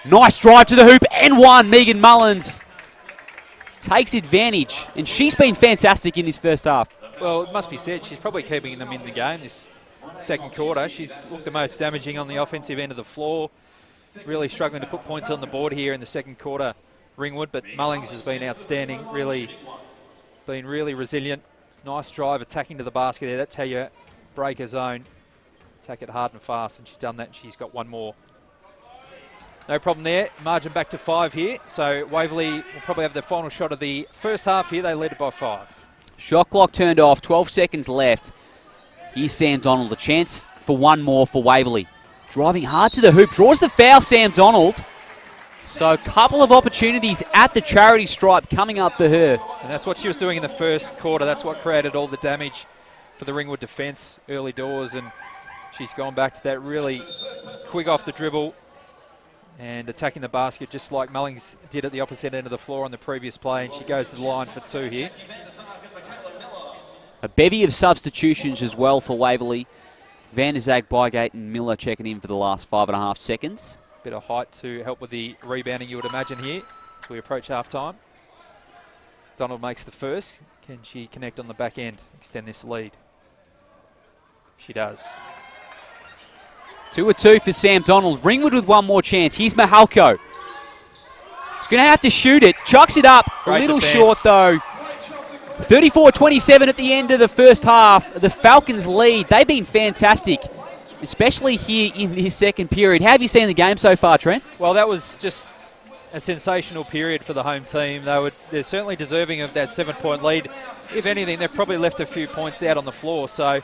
Speaker 1: Nice drive to the hoop and one. Megan Mullins takes advantage, and she's been fantastic in this first half.
Speaker 2: Well, it must be said, she's probably keeping them in the game this second quarter. She's looked the most damaging on the offensive end of the floor. Really struggling to put points on the board here in the second quarter, Ringwood, but Mullings has been outstanding, been really resilient. Nice drive, attacking to the basket there. That's how you break a zone. Attack it hard and fast, and she's done that, and she's got one more. No problem there. Margin back to 5 here. So Waverley will probably have the final shot of the first half here. They led it by 5.
Speaker 1: Shot clock turned off, 12 seconds left. Here's Sam Donald, a chance for one more for Waverley. Driving hard to the hoop, draws the foul, Sam Donald. So a couple of opportunities at the charity stripe coming up for her.
Speaker 2: And that's what she was doing in the first quarter. That's what created all the damage for the Ringwood defence early doors. And she's gone back to that really quick off the dribble and attacking the basket just like Mullings did at the opposite end of the floor on the previous play. And she goes to the line for 2 here.
Speaker 1: A bevy of substitutions as well for Waverley. Van der Zag, Bygate and Miller checking in for the last 5.5 seconds.
Speaker 2: Bit of height to help with the rebounding, you would imagine, here as we approach half-time. Donald makes the first. Can she connect on the back end, extend this lead? She does.
Speaker 1: 2-2 for Sam Donald. Ringwood with one more chance. Here's Mahalko. He's going to have to shoot it. Chucks it up.
Speaker 2: Great
Speaker 1: a little
Speaker 2: defense.
Speaker 1: short, though. 34-27 at the end of the first half. The Falcons lead. They've been fantastic, especially here in this second period. How have you seen the game so far, Trent?
Speaker 2: Well, that was just a sensational period for the home team. They're certainly deserving of that 7-point lead. If anything, they've probably left a few points out on the floor. So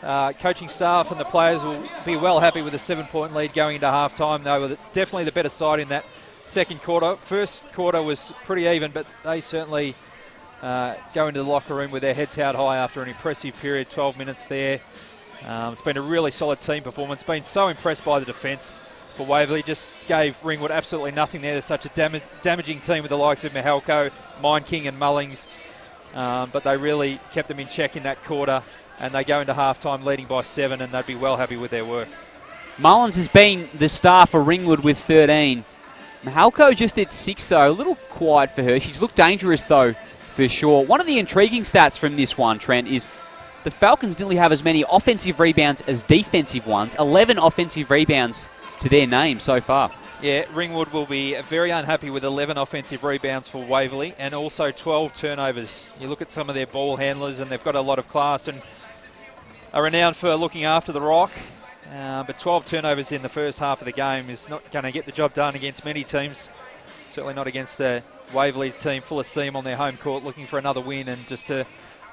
Speaker 2: coaching staff and the players will be well happy with a 7-point lead going into halftime. They were definitely the better side in that second quarter. First quarter was pretty even, but they certainly go into the locker room with their heads held high after an impressive period, 12 minutes there. It's been a really solid team performance. Been so impressed by the defence for Waverley. Just gave Ringwood absolutely nothing there. They're such a damaging team with the likes of Mahalko, Mind King and Mullings. But they really kept them in check in that quarter. And they go into halftime leading by 7, and they'd be well happy with their work.
Speaker 1: Mullins has been the star for Ringwood with 13. Mahalko just at 6, though. A little quiet for her. She's looked dangerous, though, for sure. One of the intriguing stats from this one, Trent, is the Falcons nearly have as many offensive rebounds as defensive ones. 11 offensive rebounds to their name so far.
Speaker 2: Yeah, Ringwood will be very unhappy with 11 offensive rebounds for Waverley and also 12 turnovers. You look at some of their ball handlers and they've got a lot of class and are renowned for looking after the rock. But 12 turnovers in the first half of the game is not going to get the job done against many teams. Certainly not against a Waverley team full of steam on their home court looking for another win and just to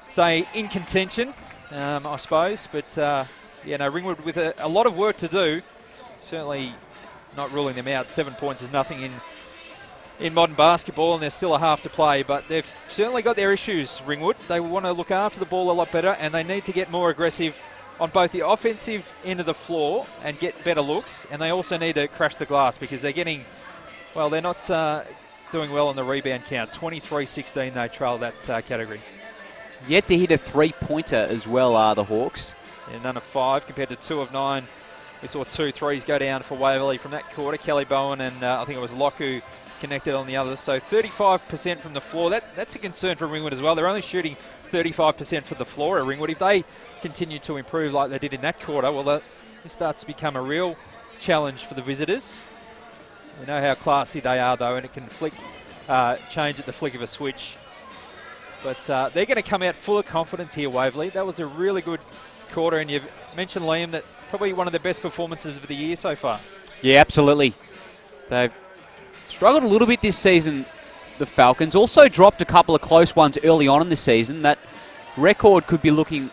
Speaker 2: say in contention, I suppose. But, Ringwood with a lot of work to do. Certainly not ruling them out. 7 points is nothing in modern basketball, and there's still a half to play. But they've certainly got their issues, Ringwood. They want to look after the ball a lot better, and they need to get more aggressive on both the offensive end of the floor and get better looks. And they also need to crash the glass because they're they're not doing well on the rebound count. 23-16 they trail that category.
Speaker 1: Yet to hit a three-pointer as well are the Hawks.
Speaker 2: Yeah, none of 5 compared to 2 of 9. We saw 2 threes go down for Waverley from that quarter. Kelly Bowen and I think it was Locke who connected on the others. So 35% from the floor. That's a concern for Ringwood as well. They're only shooting 35% from the floor at Ringwood. If they continue to improve like they did in that quarter, well, this starts to become a real challenge for the visitors. We know how classy they are, though, and it can change at the flick of a switch. But they're going to come out full of confidence here, Waverley. That was a really good quarter, and you've mentioned, Liam, that probably one of the best performances of the year so far.
Speaker 1: Yeah, absolutely. They've struggled a little bit this season, the Falcons. Also dropped a couple of close ones early on in the season. That record could be looking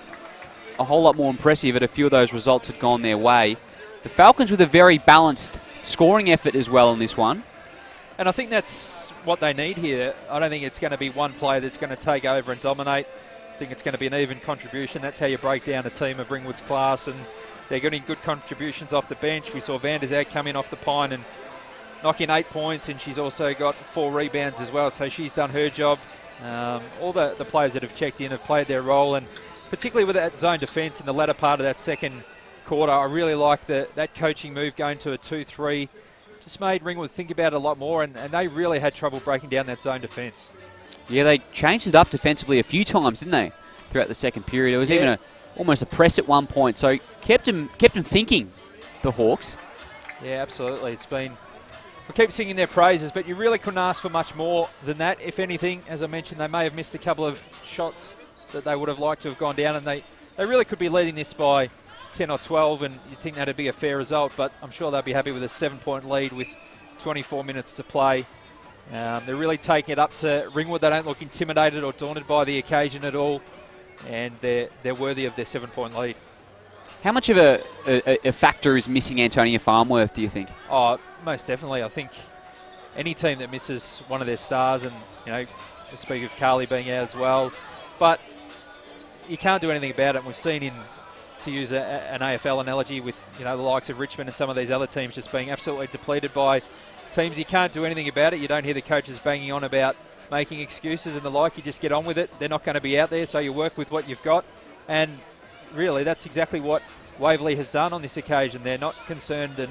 Speaker 1: a whole lot more impressive if a few of those results had gone their way. The Falcons with a very balanced scoring effort as well on this one.
Speaker 2: And I think that's what they need here. I don't think it's going to be one player that's going to take over and dominate. I think it's going to be an even contribution. That's how you break down a team of Ringwood's class, and they're getting good contributions off the bench. We saw Van der Zag come in off the pine and knock in 8 points, and she's also got 4 rebounds as well, so she's done her job. All the players that have checked in have played their role, and particularly with that zone defence in the latter part of that second quarter, I really like that coaching move going to a 2-3. Just made Ringwood think about it a lot more, and they really had trouble breaking down that zone defence.
Speaker 1: Yeah, they changed it up defensively a few times, didn't they, throughout the second period? It was even almost a press at one point, so kept them thinking, the Hawks.
Speaker 2: Yeah, absolutely. It's been... We keep singing their praises, but you really couldn't ask for much more than that. If anything, as I mentioned, they may have missed a couple of shots that they would have liked to have gone down, and they really could be leading this by 10 or 12, and you'd think that'd be a fair result, but I'm sure they'll be happy with a 7-point lead with 24 minutes to play. They're really taking it up to Ringwood. They don't look intimidated or daunted by the occasion at all, and they're worthy of their 7-point lead.
Speaker 1: How much of a factor is missing Antonia Farmworth, do you think?
Speaker 2: Oh, most definitely. I think any team that misses one of their stars, and we speak of Carly being out as well, but you can't do anything about it. And we've seen to use an AFL analogy, with the likes of Richmond and some of these other teams just being absolutely depleted by teams. You can't do anything about it. You don't hear the coaches banging on about making excuses and the like. You just get on with it. They're not going to be out there, so you work with what you've got. And really, that's exactly what Waverley has done on this occasion. They're not concerned, and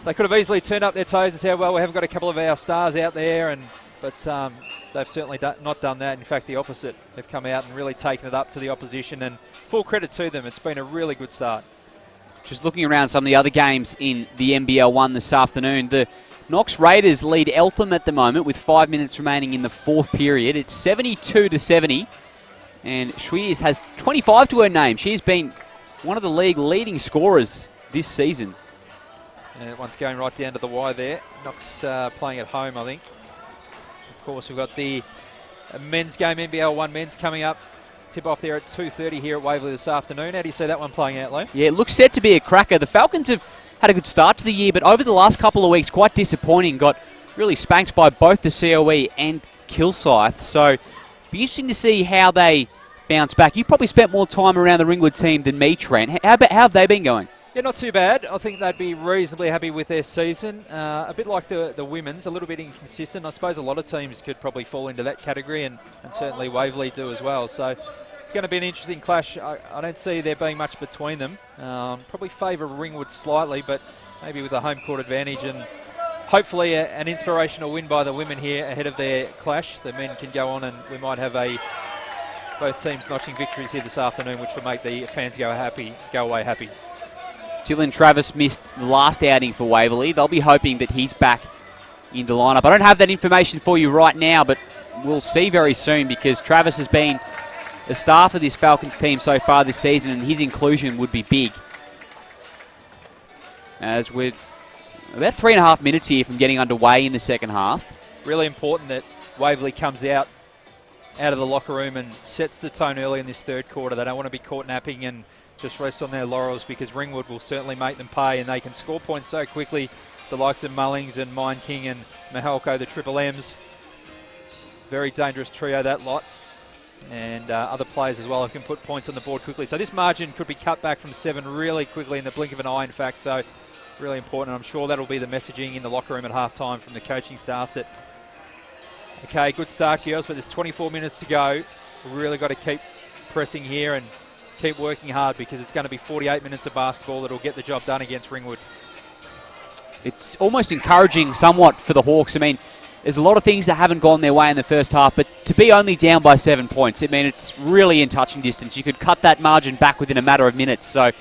Speaker 2: they could have easily turned up their toes and said, well, we haven't got a couple of our stars out there, but they've certainly not done that. In fact, the opposite. They've come out and really taken it up to the opposition, and full credit to them. It's been a really good start.
Speaker 1: Just looking around some of the other games in the NBL1 this afternoon, the Knox Raiders lead Eltham at the moment with 5 minutes remaining in the fourth period. It's 72-70, and Schwiers has 25 to her name. She's been one of the league leading scorers this season.
Speaker 2: And that one's going right down to the wire there. Knox playing at home, I think. Of course, we've got the men's game, NBL1 men's, coming up. Tip off there at 2:30 here at Waverley this afternoon. How do you see that one playing out, Lee?
Speaker 1: Yeah, it looks set to be a cracker. The Falcons have had a good start to the year, but over the last couple of weeks, quite disappointing. Got really spanked by both the COE and Kilsyth. So, be interesting to see how they bounce back. You've probably spent more time around the Ringwood team than me, Trent. How have they been going?
Speaker 2: Yeah, not too bad. I think they'd be reasonably happy with their season. A bit like the women's, a little bit inconsistent. I suppose a lot of teams could probably fall into that category, and certainly Waverley do as well. So it's going to be an interesting clash. I don't see there being much between them. Probably favour Ringwood slightly, but maybe with a home court advantage, and hopefully an inspirational win by the women here ahead of their clash. The men can go on, and we might have both teams notching victories here this afternoon, which will make the fans go away happy.
Speaker 1: Dylan Travis missed the last outing for Waverley. They'll be hoping that he's back in the lineup. I don't have that information for you right now, but we'll see very soon, because Travis has been a star for this Falcons team so far this season, and his inclusion would be big. As we're about 3.5 minutes here from getting underway in the second half.
Speaker 2: Really important that Waverley comes out of the locker room and sets the tone early in this third quarter. They don't want to be caught napping and just rest on their laurels, because Ringwood will certainly make them pay, and they can score points so quickly. The likes of Mullings and Mind King and Mahalko, the Triple M's. Very dangerous trio, that lot. And other players as well who can put points on the board quickly. So this margin could be cut back from 7 really quickly in the blink of an eye, in fact. So really important. I'm sure that'll be the messaging in the locker room at halftime from the coaching staff that, okay, good start, girls, but there's 24 minutes to go. We've really got to keep pressing here and keep working hard, because it's going to be 48 minutes of basketball that'll get the job done against Ringwood.
Speaker 1: It's almost encouraging somewhat for the Hawks. I mean, there's a lot of things that haven't gone their way in the first half, but to be only down by 7 points, I mean, it's really in touching distance. You could cut that margin back within a matter of minutes. So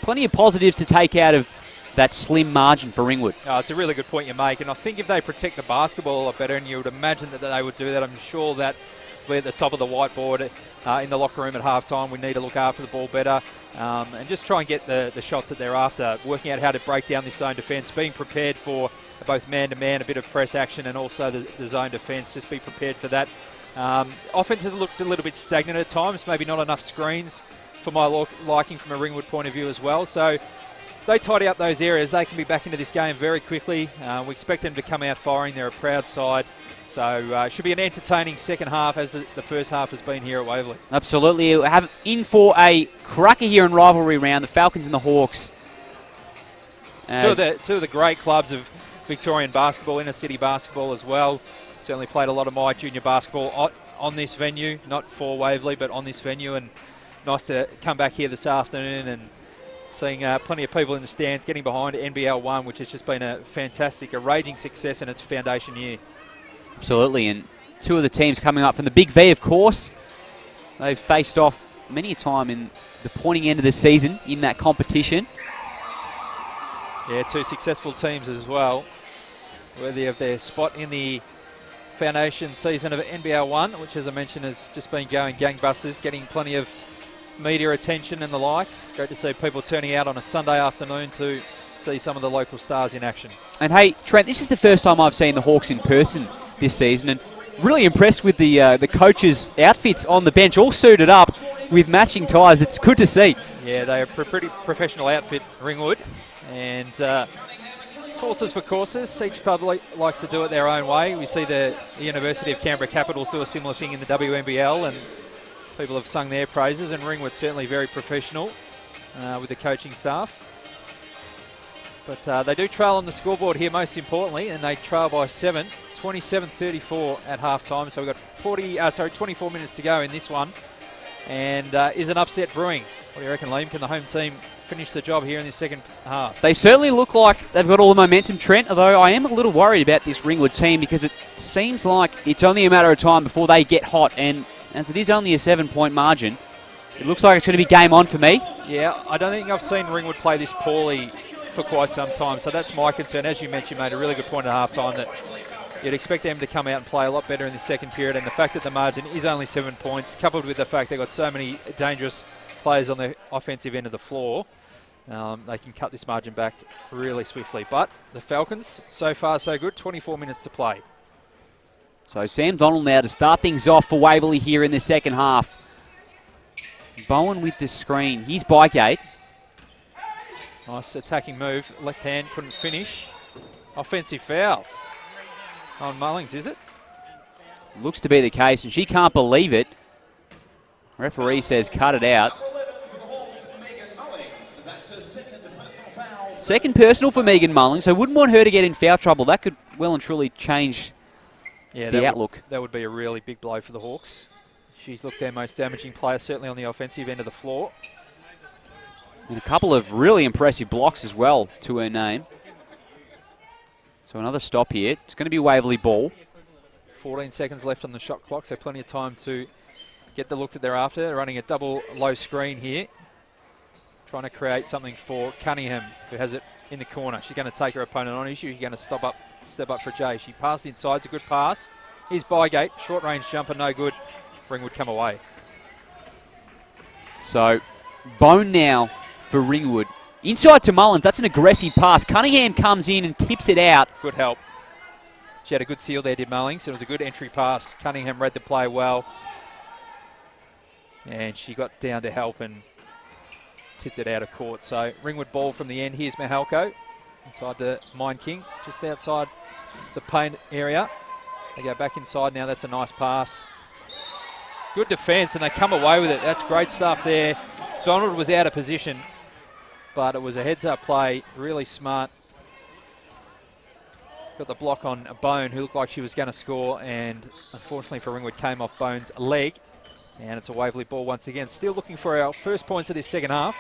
Speaker 1: plenty of positives to take out of that slim margin for Ringwood.
Speaker 2: Oh, it's a really good point you make, and I think if they protect the basketball a lot better, and you would imagine that they would do that, I'm sure that will be at the top of the whiteboard in the locker room at halftime. We need to look after the ball better and just try and get the shots that they're after, working out how to break down this zone defence, being prepared for both man-to-man, a bit of press action, and also the zone defence. Just be prepared for that. Offense has looked a little bit stagnant at times, maybe not enough screens for my liking from a Ringwood point of view as well. So they tidy up those areas, they can be back into this game very quickly. We expect them to come out firing. They're a proud side. So it should be an entertaining second half as the first half has been here at Waverley.
Speaker 1: Absolutely. We have in for a cracker here in rivalry round, the Falcons and the Hawks.
Speaker 2: Two of the great clubs of Victorian basketball, inner city basketball as well. Certainly played a lot of my junior basketball on this venue, not for Waverley, but on this venue. And nice to come back here this afternoon and seeing plenty of people in the stands getting behind NBL1, which has just been a raging success in its foundation year.
Speaker 1: Absolutely, and two of the teams coming up from the Big V, of course. They've faced off many a time in the pointing end of the season in that competition.
Speaker 2: Yeah, two successful teams as well, worthy of their spot in the foundation season of NBL1, which, as I mentioned, has just been going gangbusters, getting plenty of media attention and the like. Great to see people turning out on a Sunday afternoon to see some of the local stars in action. And
Speaker 1: hey, Trent, this is the first time I've seen the Hawks in person this season, and really impressed with the coaches' outfits on the bench, all suited up with matching ties. It's good to see.
Speaker 2: Yeah, they're a pretty professional outfit, Ringwood, and horses for courses. Each club likes to do it their own way. We see the University of Canberra Capitals do a similar thing in the WNBL, and people have sung their praises, and Ringwood's certainly very professional with the coaching staff. But they do trail on the scoreboard here, most importantly, and they trail by 7, 27-34 at half-time. So we've got 24 minutes to go in this one. And is an upset brewing? What do you reckon, Liam? Can the home team finish the job here in the second half?
Speaker 1: They certainly look like they've got all the momentum, Trent, although I am a little worried about this Ringwood team because it seems like it's only a matter of time before they get hot, and as it is only a 7-point margin, it looks like it's going to be game on for me.
Speaker 2: Yeah, I don't think I've seen Ringwood play this poorly for quite some time, so that's my concern. As you mentioned, made a really good point at half-time that you'd expect them to come out and play a lot better in the second period, and the fact that the margin is only 7 points, coupled with the fact they've got so many dangerous players on the offensive end of the floor, they can cut this margin back really swiftly. But the Falcons, so far so good, 24 minutes to play.
Speaker 1: So Sam Donald now to start things off for Waverley here in the second half. Bowen with the screen. He's by gate.
Speaker 2: Nice attacking move. Left hand, couldn't finish. Offensive foul on Mullings, is it?
Speaker 1: Looks to be the case, and she can't believe it. Referee says cut it out. Second personal for Megan Mullings. I wouldn't want her to get in foul trouble. That could well and truly change the outlook.
Speaker 2: That would be a really big blow for the Hawks. She's looked their most damaging player, certainly on the offensive end of the floor.
Speaker 1: And a couple of really impressive blocks as well to her name. So another stop here. It's going to be Waverley ball.
Speaker 2: 14 seconds left on the shot clock, so plenty of time to get the look that they're after. They're running a double low screen here, trying to create something for Cunningham, who has it in the corner. She's going to take her opponent on. She's going to step up for Jay. She passes inside. It's a good pass. Here's Bygate. Short range jumper, no good. Ringwood come away.
Speaker 1: So Bone now for Ringwood. Inside to Mullins. That's an aggressive pass. Cunningham comes in and tips it out.
Speaker 2: Good help. She had a good seal there, did Mullings. It was a good entry pass. Cunningham read the play well. And she got down to help and tipped it out of court. So Ringwood ball from the end. Here's Mahalko inside to Mind King, just outside the paint area. They go back inside now. That's a nice pass. Good defence, and they come away with it. That's great stuff there. Donald was out of position, but it was a heads-up play. Really smart. Got the block on Bone, who looked like she was going to score, and unfortunately for Ringwood, came off Bone's leg. And it's a Waverley ball once again. Still looking for our first points of this second half.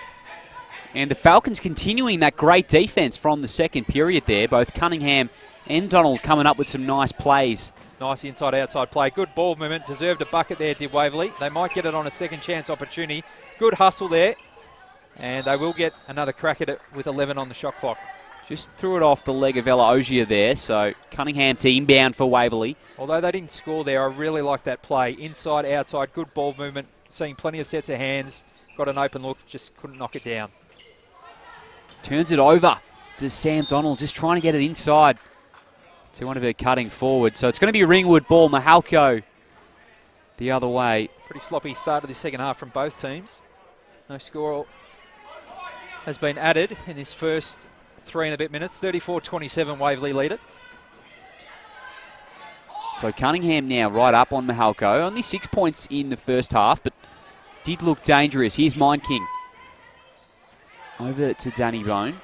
Speaker 1: And the Falcons continuing that great defence from the second period there. Both Cunningham and Donald coming up with some nice plays.
Speaker 2: Nice inside-outside play. Good ball movement. Deserved a bucket there, did Waverley. They might get it on a second chance opportunity. Good hustle there. And they will get another crack at it with 11 on the shot clock.
Speaker 1: Just threw it off the leg of Ella Ogier there. So Cunningham to inbound for Waverley.
Speaker 2: Although they didn't score there, I really like that play. Inside, outside, good ball movement. Seeing plenty of sets of hands. Got an open look, just couldn't knock it down.
Speaker 1: Turns it over to Sam Donald, just trying to get it inside to one of her cutting forward. So it's going to be Ringwood ball. Mahalko the other way.
Speaker 2: Pretty sloppy start of the second half from both teams. No score has been added in this first 3 and a bit minutes. 34-27, Waverley lead it.
Speaker 1: So Cunningham now right up on Mahalko. Only 6 points in the first half, but did look dangerous. Here's Mind King. Over to Danny Bone.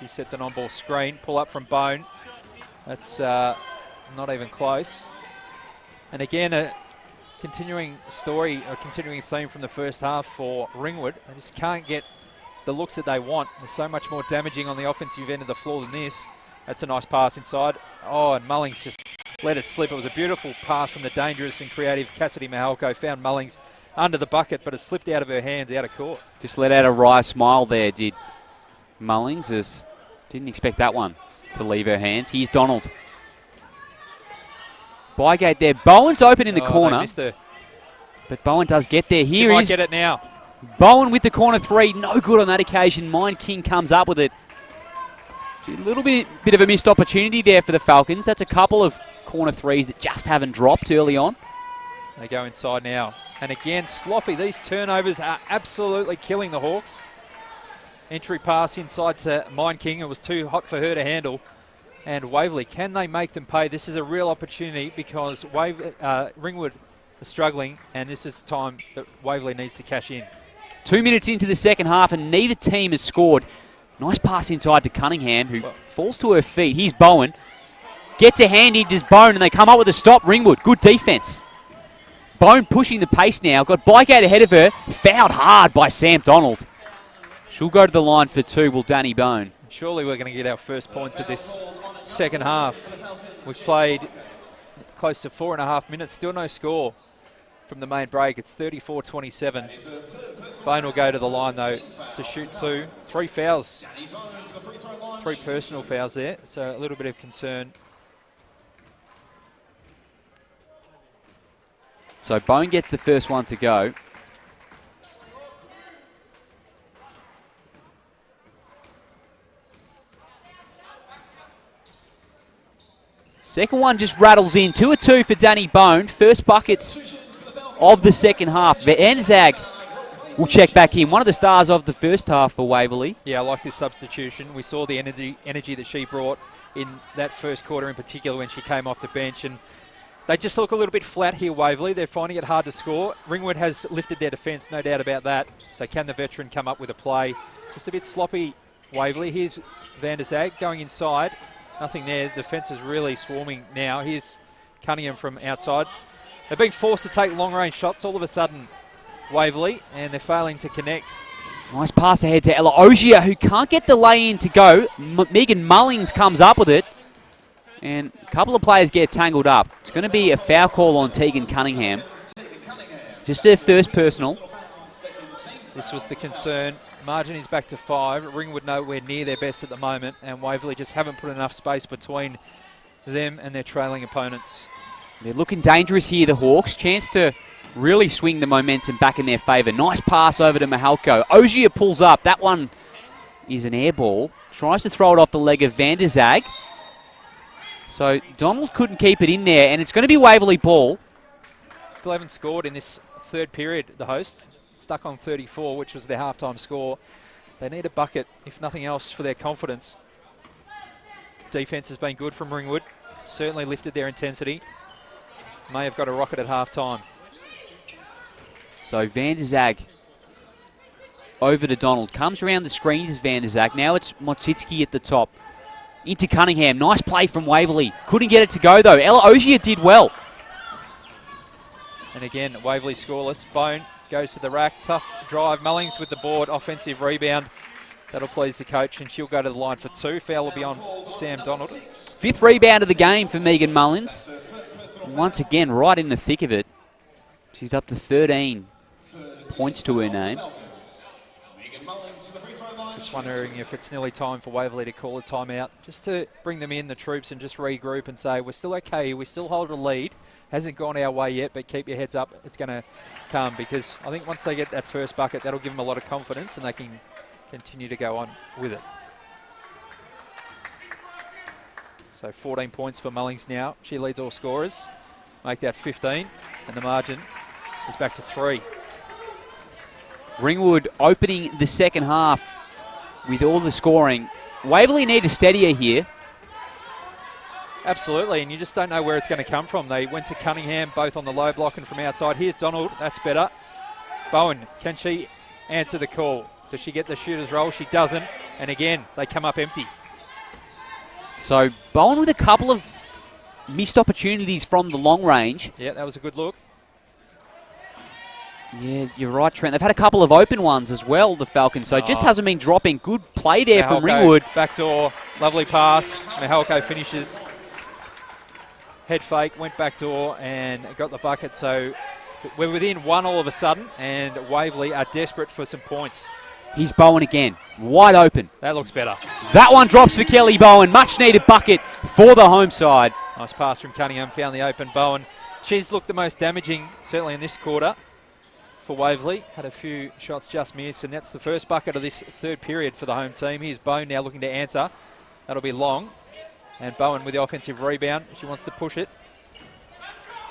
Speaker 2: She sets an on-ball screen. Pull up from Bone. That's not even close. And again, a continuing story, a continuing theme from the first half for Ringwood. They just can't get the looks that they want. They're so much more damaging on the offensive end of the floor than this. That's a nice pass inside. Oh, and Mullings just let it slip. It was a beautiful pass from the dangerous and creative Cassidy Mahalko. Found Mullings under the bucket, but it slipped out of her hands, out of court.
Speaker 1: Just let out a wry smile there, did Mullings. Didn't expect that one to leave her hands. Here's Donald. Bygate there. Bowen's open in the corner.
Speaker 2: They missed her.
Speaker 1: But Bowen does get there. Here
Speaker 2: She might
Speaker 1: is
Speaker 2: get it now.
Speaker 1: Bowen with the corner three. No good on that occasion. Mind King comes up with it. A little bit of a missed opportunity there for the Falcons. That's a couple of corner threes that just haven't dropped early on.
Speaker 2: They go inside now. And again, sloppy. These turnovers are absolutely killing the Hawks. Entry pass inside to Mind King. It was too hot for her to handle. And Waverley, can they make them pay? This is a real opportunity because Ringwood are struggling, and this is time that Waverley needs to cash in.
Speaker 1: 2 minutes into the second half, and neither team has scored. Nice pass inside to Cunningham, who falls to her feet. Here's Bowen. Gets a hand in, just Bone, and they come up with a stop. Ringwood, good defence. Bone pushing the pace now. Got Bygate ahead of her. Fouled hard by Sam Donald. She'll go to the line for two, will Danny Bone.
Speaker 2: Surely we're going to get our first points of this second half. We've played close to 4.5 minutes. Still no score from the main break. It's 34-27. Bone will go to the line, though, to shoot two. 3 fouls. 3 personal fouls there, so a little bit of concern.
Speaker 1: So Bone gets the first one to go. Second one just rattles in. 2-2 for Danny Bone. First buckets of the second half. Vanzag will check back in. One of the stars of the first half for Waverley.
Speaker 2: Yeah, I like this substitution. We saw the energy that she brought in that first quarter in particular when she came off the bench. And they just look a little bit flat here, Waverley. They're finding it hard to score. Ringwood has lifted their defence, no doubt about that. So can the veteran come up with a play? Just a bit sloppy, Waverley. Here's Van der Zag going inside. Nothing there. Defence is really swarming now. Here's Cunningham from outside. They're being forced to take long-range shots all of a sudden, Waverley, and they're failing to connect.
Speaker 1: Nice pass ahead to Ella Ogier, who can't get the lay-in to go. Megan Mullings comes up with it, and a couple of players get tangled up. It's going to be a foul call on Tegan Cunningham. Just their first personal.
Speaker 2: This was the concern. Margin is back to 5. Ringwood nowhere near their best at the moment, and Waverley just haven't put enough space between them and their trailing opponents.
Speaker 1: They're looking dangerous here, the Hawks. Chance to really swing the momentum back in their favour. Nice pass over to Mahalko. Ogier pulls up. That one is an air ball. Tries to throw it off the leg of Van der Zag. So Donald couldn't keep it in there, and it's going to be Waverley ball.
Speaker 2: Still haven't scored in this third period, the host. Stuck on 34, which was their halftime score. They need a bucket, if nothing else, for their confidence. Defence has been good from Ringwood. Certainly lifted their intensity. May have got a rocket at halftime.
Speaker 1: So Van der Zag over to Donald. Comes around the screens, Van der Zag. Now it's Motsitsky at the top. Into Cunningham. Nice play from Waverley. Couldn't get it to go, though. Ella Ogier did well.
Speaker 2: And again, Waverley scoreless. Bone goes to the rack. Tough drive. Mullings with the board. Offensive rebound. That'll please the coach, and she'll go to the line for 2. Foul will be on Sam Donald.
Speaker 1: 5th rebound of the game for Megan Mullins. Once again, right in the thick of it. She's up to 13 points to her name.
Speaker 2: Just wondering if it's nearly time for Waverley to call a timeout, just to bring them in, the troops, and just regroup and say, we're still okay, we still hold a lead. Hasn't gone our way yet, but keep your heads up. It's going to come, because I think once they get that first bucket, that'll give them a lot of confidence, and they can continue to go on with it. So 14 points for Mullings now. She leads all scorers. Make that 15, and the margin is back to 3.
Speaker 1: Ringwood opening the second half with all the scoring. Waverley need a steadier here.
Speaker 2: Absolutely, and you just don't know where it's going to come from. They went to Cunningham, both on the low block and from outside. Here's Donald, that's better. Bowen, can she answer the call? Does she get the shooter's roll? She doesn't, and again, they come up empty.
Speaker 1: So Bowen with a couple of missed opportunities from the long range.
Speaker 2: Yeah, that was a good look.
Speaker 1: Yeah, you're right, Trent. They've had a couple of open ones as well, the Falcons, so it just hasn't been dropping. Good play there from Ringwood.
Speaker 2: Backdoor, lovely pass. Mihalko finishes. Head fake, went backdoor and got the bucket. So we're within one all of a sudden, and Waverley are desperate for some points.
Speaker 1: He's Bowen again, wide open.
Speaker 2: That looks better.
Speaker 1: That one drops for Kelly Bowen. Much needed bucket for the home side.
Speaker 2: Nice pass from Cunningham, found the open Bowen. She's looked the most damaging, certainly in this quarter. For Waverley, had a few shots just missed, and that's the first bucket of this third period for the home team. Here's Bowen now looking to answer. That'll be long. And Bowen with the offensive rebound. She wants to push it.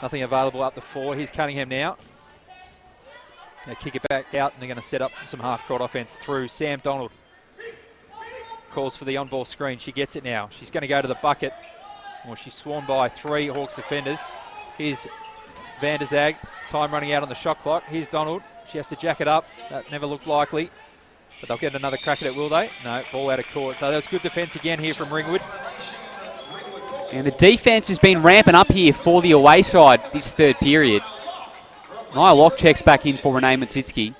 Speaker 2: Nothing available up the floor. Here's Cunningham now. They kick it back out, and they're going to set up some half-court offense through Sam Donald. Calls for the on-ball screen. She gets it now. She's going to go to the bucket. Well, she's swarmed by 3 Hawks defenders. Here's Van der Zag, time running out on the shot clock. Here's Donald. She has to jack it up. That never looked likely. But they'll get another crack at it, will they? No, ball out of court. So that was good defence again here from Ringwood.
Speaker 1: And the defence has been ramping up here for the away side this third period. Nia Lock checks back in for Renee Matsitsky.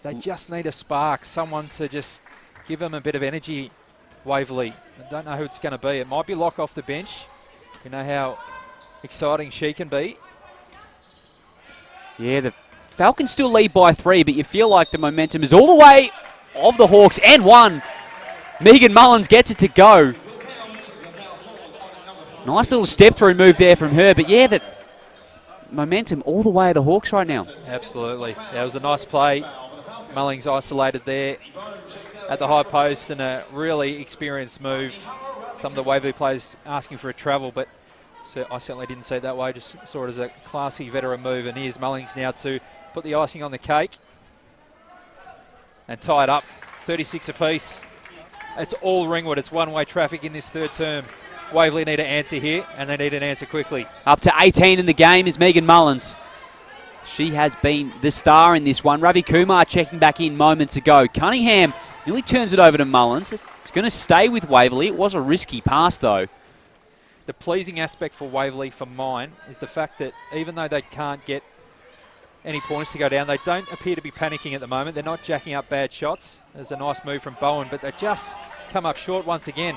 Speaker 2: They just need a spark, someone to just give them a bit of energy, Waverley. I don't know who it's going to be. It might be Lock off the bench. You know how exciting she can be.
Speaker 1: Yeah, the Falcons still lead by 3, but you feel like the momentum is all the way of the Hawks, and one. Megan Mullins gets it to go. Nice little step-through move there from her, but yeah, the momentum all the way of the Hawks right now.
Speaker 2: Absolutely. That was a nice play. Mullins isolated there at the high post, and a really experienced move. Some of the Waverley players asking for a travel, but so I certainly didn't see it that way, just saw it as a classy veteran move. And here's Mullings now to put the icing on the cake and tie it up, 36 apiece. It's all Ringwood. It's one-way traffic in this third term. Waverley need an answer here, and they need an answer quickly.
Speaker 1: Up to 18 in the game is Megan Mullins. She has been the star in this one. Ravi Kumar checking back in moments ago. Cunningham nearly turns it over to Mullins. It's going to stay with Waverley. It was a risky pass, though.
Speaker 2: The pleasing aspect for Waverley, for mine, is the fact that even though they can't get any points to go down, they don't appear to be panicking at the moment. They're not jacking up bad shots. There's a nice move from Bowen, but they just come up short once again.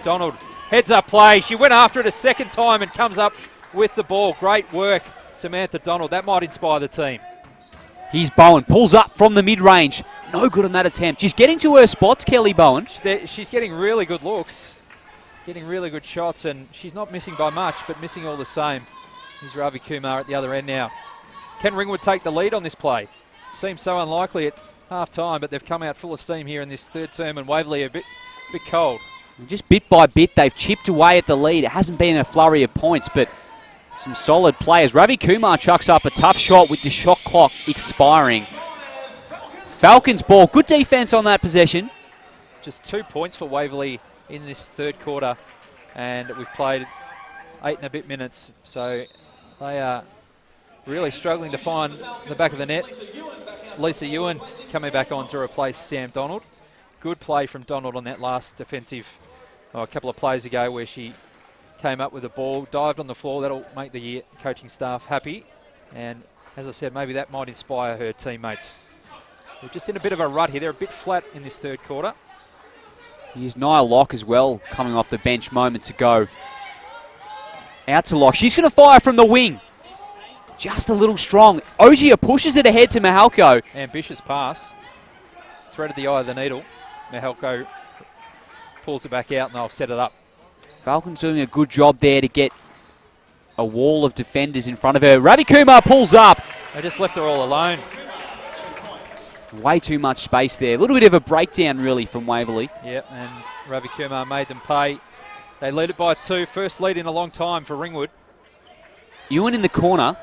Speaker 2: Donald, heads up play. She went after it a second time and comes up with the ball. Great work, Samantha Donald. That might inspire the team.
Speaker 1: Here's Bowen, pulls up from the mid-range. No good on that attempt. She's getting to her spots, Kelly Bowen.
Speaker 2: She's getting really good looks. Getting really good shots, and she's not missing by much, but missing all the same. Here's Ravi Kumar at the other end now. Can Ringwood take the lead on this play? Seems so unlikely at half-time, but they've come out full of steam here in this third term, and Waverley a bit cold.
Speaker 1: Just bit by bit, they've chipped away at the lead. It hasn't been a flurry of points, but some solid players. Ravi Kumar chucks up a tough shot with the shot clock expiring. Falcons ball. Good defence on that possession.
Speaker 2: Just 2 points for Waverley in this third quarter, and we've played 8 and a bit minutes, so they are really struggling to find the back of the net. Lisa Ewan coming back on to replace Sam Donald. Good play from Donald on that last defensive, a couple of plays ago, where she came up with the ball, dived on the floor. That'll make the coaching staff happy, and as I said, maybe that might inspire her teammates. We're just in a bit of a rut here. They're a bit flat in this third quarter.
Speaker 1: Here's Nia Lock as well, coming off the bench moments ago. Out to Lock. She's going to fire from the wing. Just a little strong. Ogier pushes it ahead to Mihalko.
Speaker 2: Ambitious pass. Threaded the eye of the needle. Mihalko pulls it back out, and they'll set it up.
Speaker 1: Falcons doing a good job there to get a wall of defenders in front of her. Ravi Kumar pulls up.
Speaker 2: They just left her all alone.
Speaker 1: Way too much space there. A little bit of a breakdown, really, from Waverley.
Speaker 2: Yep, and Ravi Kumar made them pay. They lead it by 2. First lead in a long time for Ringwood.
Speaker 1: Ewan in the corner.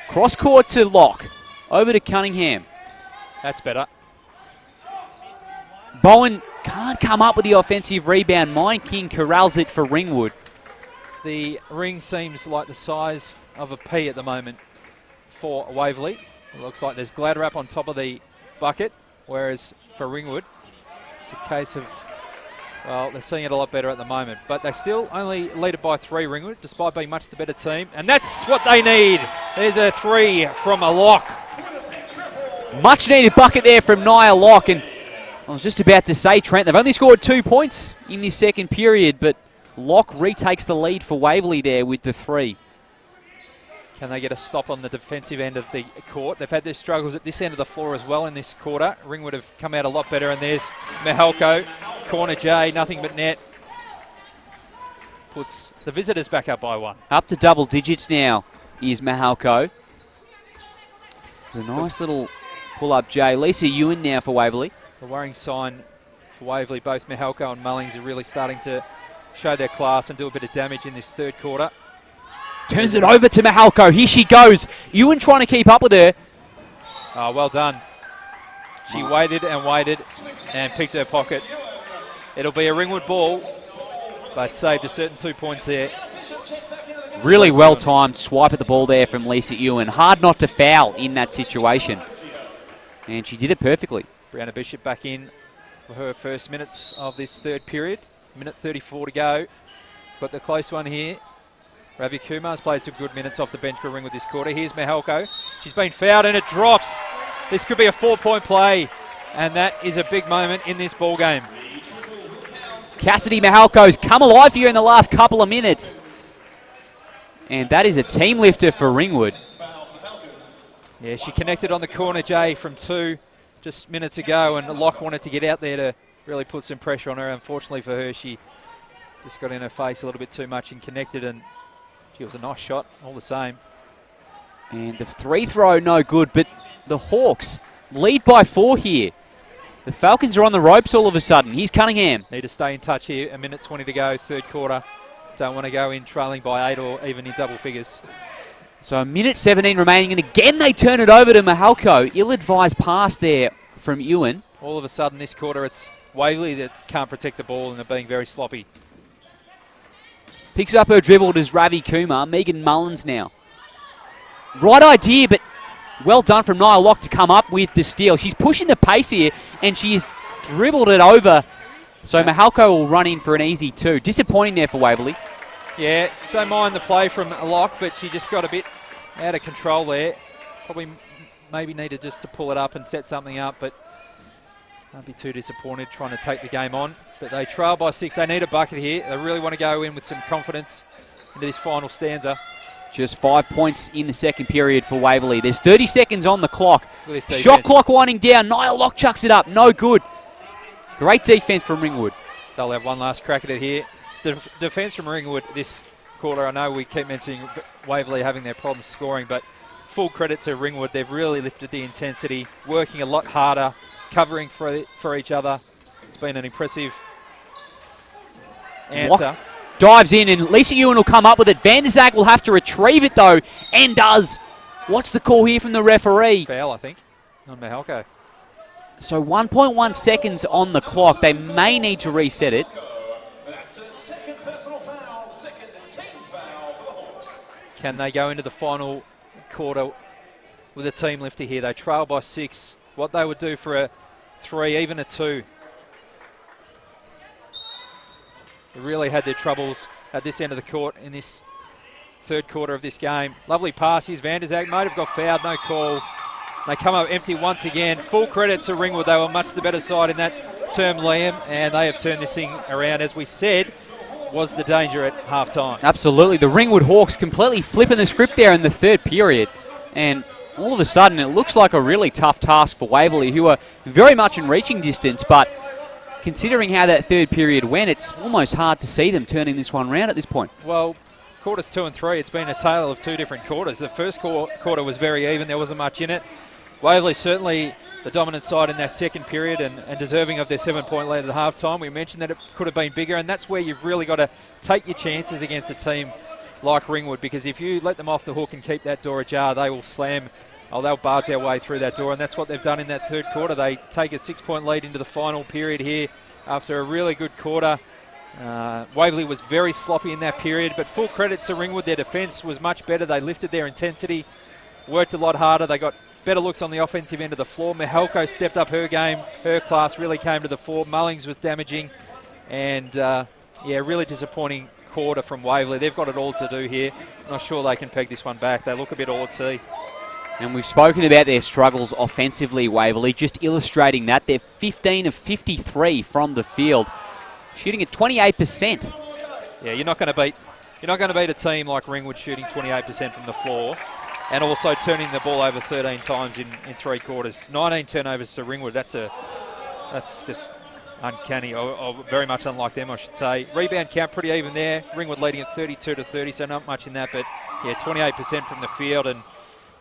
Speaker 1: Cross court to Lock. Over to Cunningham.
Speaker 2: That's better.
Speaker 1: Bowen can't come up with the offensive rebound. Mine King corrals it for Ringwood.
Speaker 2: The ring seems like the size of a pea at the moment for Waverley. It looks like there's glad wrap on top of the bucket, whereas for Ringwood, it's a case of, well, they're seeing it a lot better at the moment. But they still only lead it by 3, Ringwood, despite being much the better team. And that's what they need. There's a 3 from a lock.
Speaker 1: Much needed bucket there from Nia Locke. And I was just about to say, Trent, they've only scored 2 points in this second period, but Locke retakes the lead for Waverley there with the 3.
Speaker 2: Can they get a stop on the defensive end of the court? They've had their struggles at this end of the floor as well in this quarter. Ringwood have come out a lot better, and there's Mihalko. Corner J, nothing but net. Puts the visitors back up by 1.
Speaker 1: Up to double digits now is Mihalko. It's a nice little pull-up J. Lisa Ewan now for Waverley.
Speaker 2: The worrying sign for Waverley, both Mihalko and Mullings are really starting to show their class and do a bit of damage in this third quarter.
Speaker 1: Turns it over to Mihalko. Here she goes. Ewan trying to keep up with her.
Speaker 2: Oh, well done. She waited and picked her pocket. It'll be a Ringwood ball, but saved a certain 2 points there.
Speaker 1: Really well-timed swipe at the ball there from Lisa Ewan. Hard not to foul in that situation. And she did it perfectly.
Speaker 2: Brianna Bishop back in for her first minutes of this third period. Minute 34 to go. Got the close one here. Ravi Kumar's played some good minutes off the bench for Ringwood this quarter. Here's Mihalko. She's been fouled and it drops. This could be a 4-point play, and that is a big moment in this ball game.
Speaker 1: Cassidy Mihalko's come alive here in the last couple of minutes. And that is a team lifter for Ringwood.
Speaker 2: Yeah, she connected on the corner, Jay, from 2 just minutes ago, and Locke wanted to get out there to really put some pressure on her. Unfortunately for her, she just got in her face a little bit too much and connected, and it was a nice shot all the same.
Speaker 1: And the 3 throw no good, but the Hawks lead by 4 here. The Falcons are on the ropes all of a sudden. Here's Cunningham.
Speaker 2: Need to stay in touch here. A minute 20 to go, third quarter. Don't want to go in trailing by 8 or even in double figures.
Speaker 1: So a minute 17 remaining, and again they turn it over to Mihalko. Ill-advised pass there from Ewan.
Speaker 2: All of a sudden this quarter it's Waverley that can't protect the ball and they're being very sloppy.
Speaker 1: Picks up her dribble as Ravi Kumar. Megan Mullins now. Right idea, but well done from Nia Locke to come up with the steal. She's pushing the pace here, and she's dribbled it over. So Mihalko will run in for an easy 2. Disappointing there for Waverley.
Speaker 2: Yeah, don't mind the play from Locke, but she just got a bit out of control there. Probably maybe needed just to pull it up and set something up, but can't be too disappointed trying to take the game on. But they trail by 6. They need a bucket here. They really want to go in with some confidence into this final stanza.
Speaker 1: Just 5 points in the second period for Waverley. There's 30 seconds on the clock.
Speaker 2: Shot
Speaker 1: clock winding down. Nia Locke chucks it up. No good. Great defense from Ringwood.
Speaker 2: They'll have one last crack at it here. The defense from Ringwood this quarter, I know we keep mentioning Waverley having their problems scoring, but full credit to Ringwood. They've really lifted the intensity, working a lot harder, covering for each other. It's been an impressive answer.
Speaker 1: Locke dives in, and Lisa Ewan will come up with it. Van der Zak will have to retrieve it, though, and does. What's the call here from the referee?
Speaker 2: Foul, I think, on Mihalko.
Speaker 1: So 1.1 seconds on the clock. They may need to reset it.
Speaker 2: Can they go into the final quarter with a team lifter here? They trail by 6. What they would do for a 3, even a 2. They really had their troubles at this end of the court in this third quarter of this game. Lovely pass. Here's Van der Zak. Might have got fouled. No call. They come up empty once again. Full credit to Ringwood. They were much the better side in that term, Liam, and they have turned this thing around. As we said, was the danger at halftime.
Speaker 1: Absolutely. The Ringwood Hawks completely flipping the script there in the third period. And all of a sudden, it looks like a really tough task for Waverley, who are very much in reaching distance. But considering how that third period went, it's almost hard to see them turning this one round at this point.
Speaker 2: Well, quarters 2 and 3, it's been a tale of 2 different quarters. The first quarter was very even. There wasn't much in it. Waverley certainly the dominant side in that second period and deserving of their 7-point lead at halftime. We mentioned that it could have been bigger, and that's where you've really got to take your chances against a team like Ringwood, because if you let them off the hook and keep that door ajar, they will slam they'll barge their way through that door, and that's what they've done in that third quarter. They take a 6-point lead into the final period here after a really good quarter. Waverley was very sloppy in that period, but full credit to Ringwood. Their defence was much better. They lifted their intensity, worked a lot harder. They got better looks on the offensive end of the floor. Mihalko stepped up her game. Her class really came to the fore. Mullings was damaging. And, really disappointing quarter from Waverley. They've got it all to do here. Not sure they can peg this one back. They look a bit all at sea.
Speaker 1: And we've spoken about their struggles offensively, Waverley, just illustrating that. They're 15 of 53 from the field, shooting at 28%.
Speaker 2: Yeah, you're not going to beat a team like Ringwood shooting 28% from the floor and also turning the ball over 13 times in 3 quarters. 19 turnovers to Ringwood. That's just uncanny, or very much unlike them, I should say. Rebound count pretty even there. Ringwood leading at 32-30, so not much in that, but yeah, 28% from the field and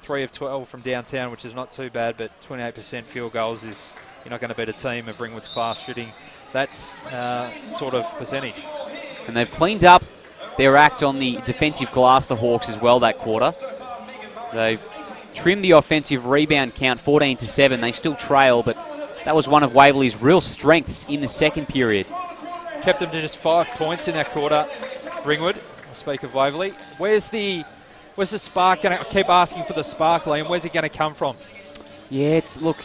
Speaker 2: 3 of 12 from downtown, which is not too bad, but 28% field goals is, you're not going to beat a team of Ringwood's class shooting that sort of percentage.
Speaker 1: And they've cleaned up their act on the defensive glass, the Hawks, as well that quarter. They've trimmed the offensive rebound count 14-7. They still trail, but that was one of Waverley's real strengths in the second period.
Speaker 2: Kept them to just 5 points in that quarter, Ringwood. I speak of Waverley. Where's the spark going to... I keep asking for the spark, Liam. Where's it going to come from?
Speaker 1: Yeah, look,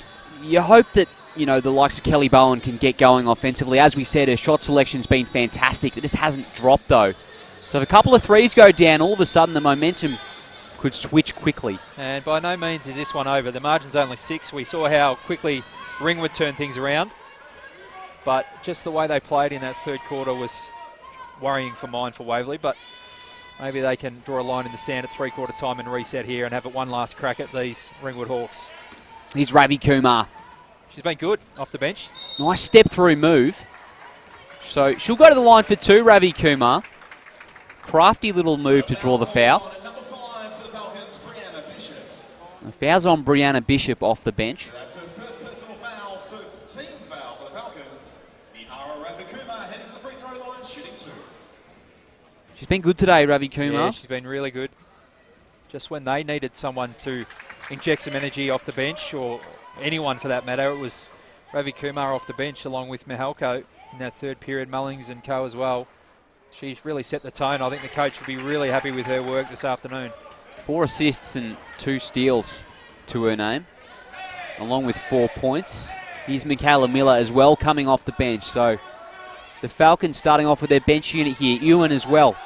Speaker 1: you hope that, the likes of Kelly Bowen can get going offensively. As we said, her shot selection's been fantastic. It just hasn't dropped, though. So if a couple of threes go down, all of a sudden the momentum could switch quickly.
Speaker 2: And by no means is this one over. The margin's only 6. We saw how quickly Ringwood turned things around. But just the way they played in that third quarter was worrying for Waverley. But maybe they can draw a line in the sand at 3-quarter time and reset here and have it one last crack at these Ringwood Hawks.
Speaker 1: Here's Ravi Kumar.
Speaker 2: She's been good off the bench.
Speaker 1: Nice step-through move. So she'll go to the line for 2, Ravi Kumar. Crafty little move to draw the foul. The foul's on Brianna Bishop off the bench.
Speaker 3: That's her first personal foul, first team foul for the Falcons. Mihara Ravi Kumar heading to the free throw line, shooting 2.
Speaker 1: She's been good today, Ravi Kumar.
Speaker 2: Yeah, she's been really good. Just when they needed someone to inject some energy off the bench, or anyone for that matter, it was Ravi Kumar off the bench along with Mihalko in that third period, Mullings and co as well. She's really set the tone. I think the coach will be really happy with her work this afternoon.
Speaker 1: 4 assists and 2 steals to her name, along with 4 points. Here's Michaela Miller as well coming off the bench. So the Falcons starting off with their bench unit here. Ewan as well.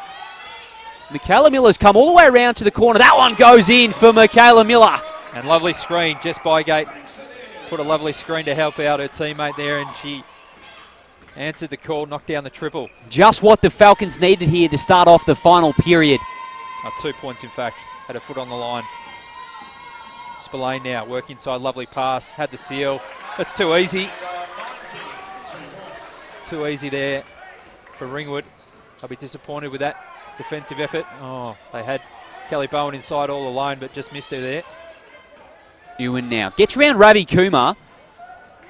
Speaker 1: Michaela Miller's come all the way around to the corner. That one goes in for Michaela Miller.
Speaker 2: And lovely screen. Jess Bygate put a lovely screen to help out her teammate there, and she answered the call, knocked down the triple.
Speaker 1: Just what the Falcons needed here to start off the final period.
Speaker 2: 2 points, in fact. Had a foot on the line. Spillane now, work inside, lovely pass, had the seal. That's too easy. Too easy there for Ringwood. I'll be disappointed with that defensive effort. Oh, they had Kelly Bowen inside all alone, but just missed her there.
Speaker 1: Ewan now gets around Ravi Kumar.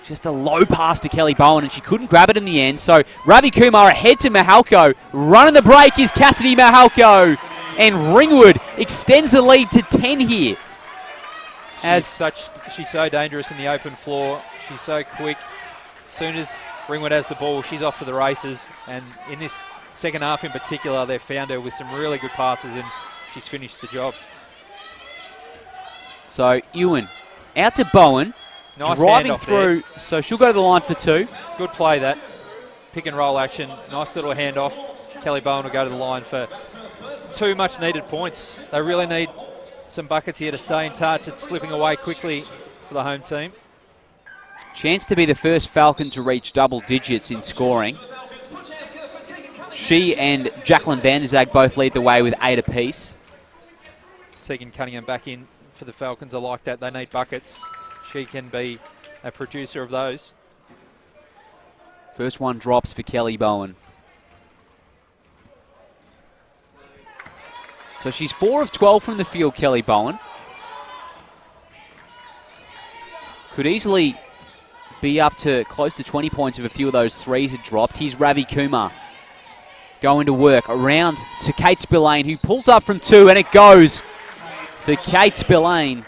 Speaker 1: Just a low pass to Kelly Bowen, and she couldn't grab it in the end. So Ravi Kumar ahead to Mihalko. Running the break is Cassidy Mihalko. And Ringwood extends the lead to 10 here.
Speaker 2: She's so dangerous in the open floor. She's so quick. As soon as Ringwood has the ball, she's off to the races. And in this second half in particular, they've found her with some really good passes, and she's finished the job.
Speaker 1: So Ewan out to Bowen.
Speaker 2: Nice
Speaker 1: driving
Speaker 2: handoff
Speaker 1: through.
Speaker 2: there.
Speaker 1: So she'll go to the line for 2.
Speaker 2: Good play, that. Pick and roll action. Nice little handoff. Kelly Bowen will go to the line for 2 much needed points. They really need some buckets here to stay in touch. It's slipping away quickly for the home team.
Speaker 1: Chance to be the first Falcon to reach double digits in scoring. She and Jacqueline Van der Zag both lead the way with 8 apiece.
Speaker 2: Tegan Cunningham back in for the Falcons. I like that. They need buckets. She can be a producer of those.
Speaker 1: First one drops for Kelly Bowen. So she's 4 of 12 from the field, Kelly Bowen. Could easily be up to close to 20 points if a few of those threes had dropped. Here's Ravi Kumar going to work around to Kate Spillane, who pulls up from 2, and it goes for Kate Spillane.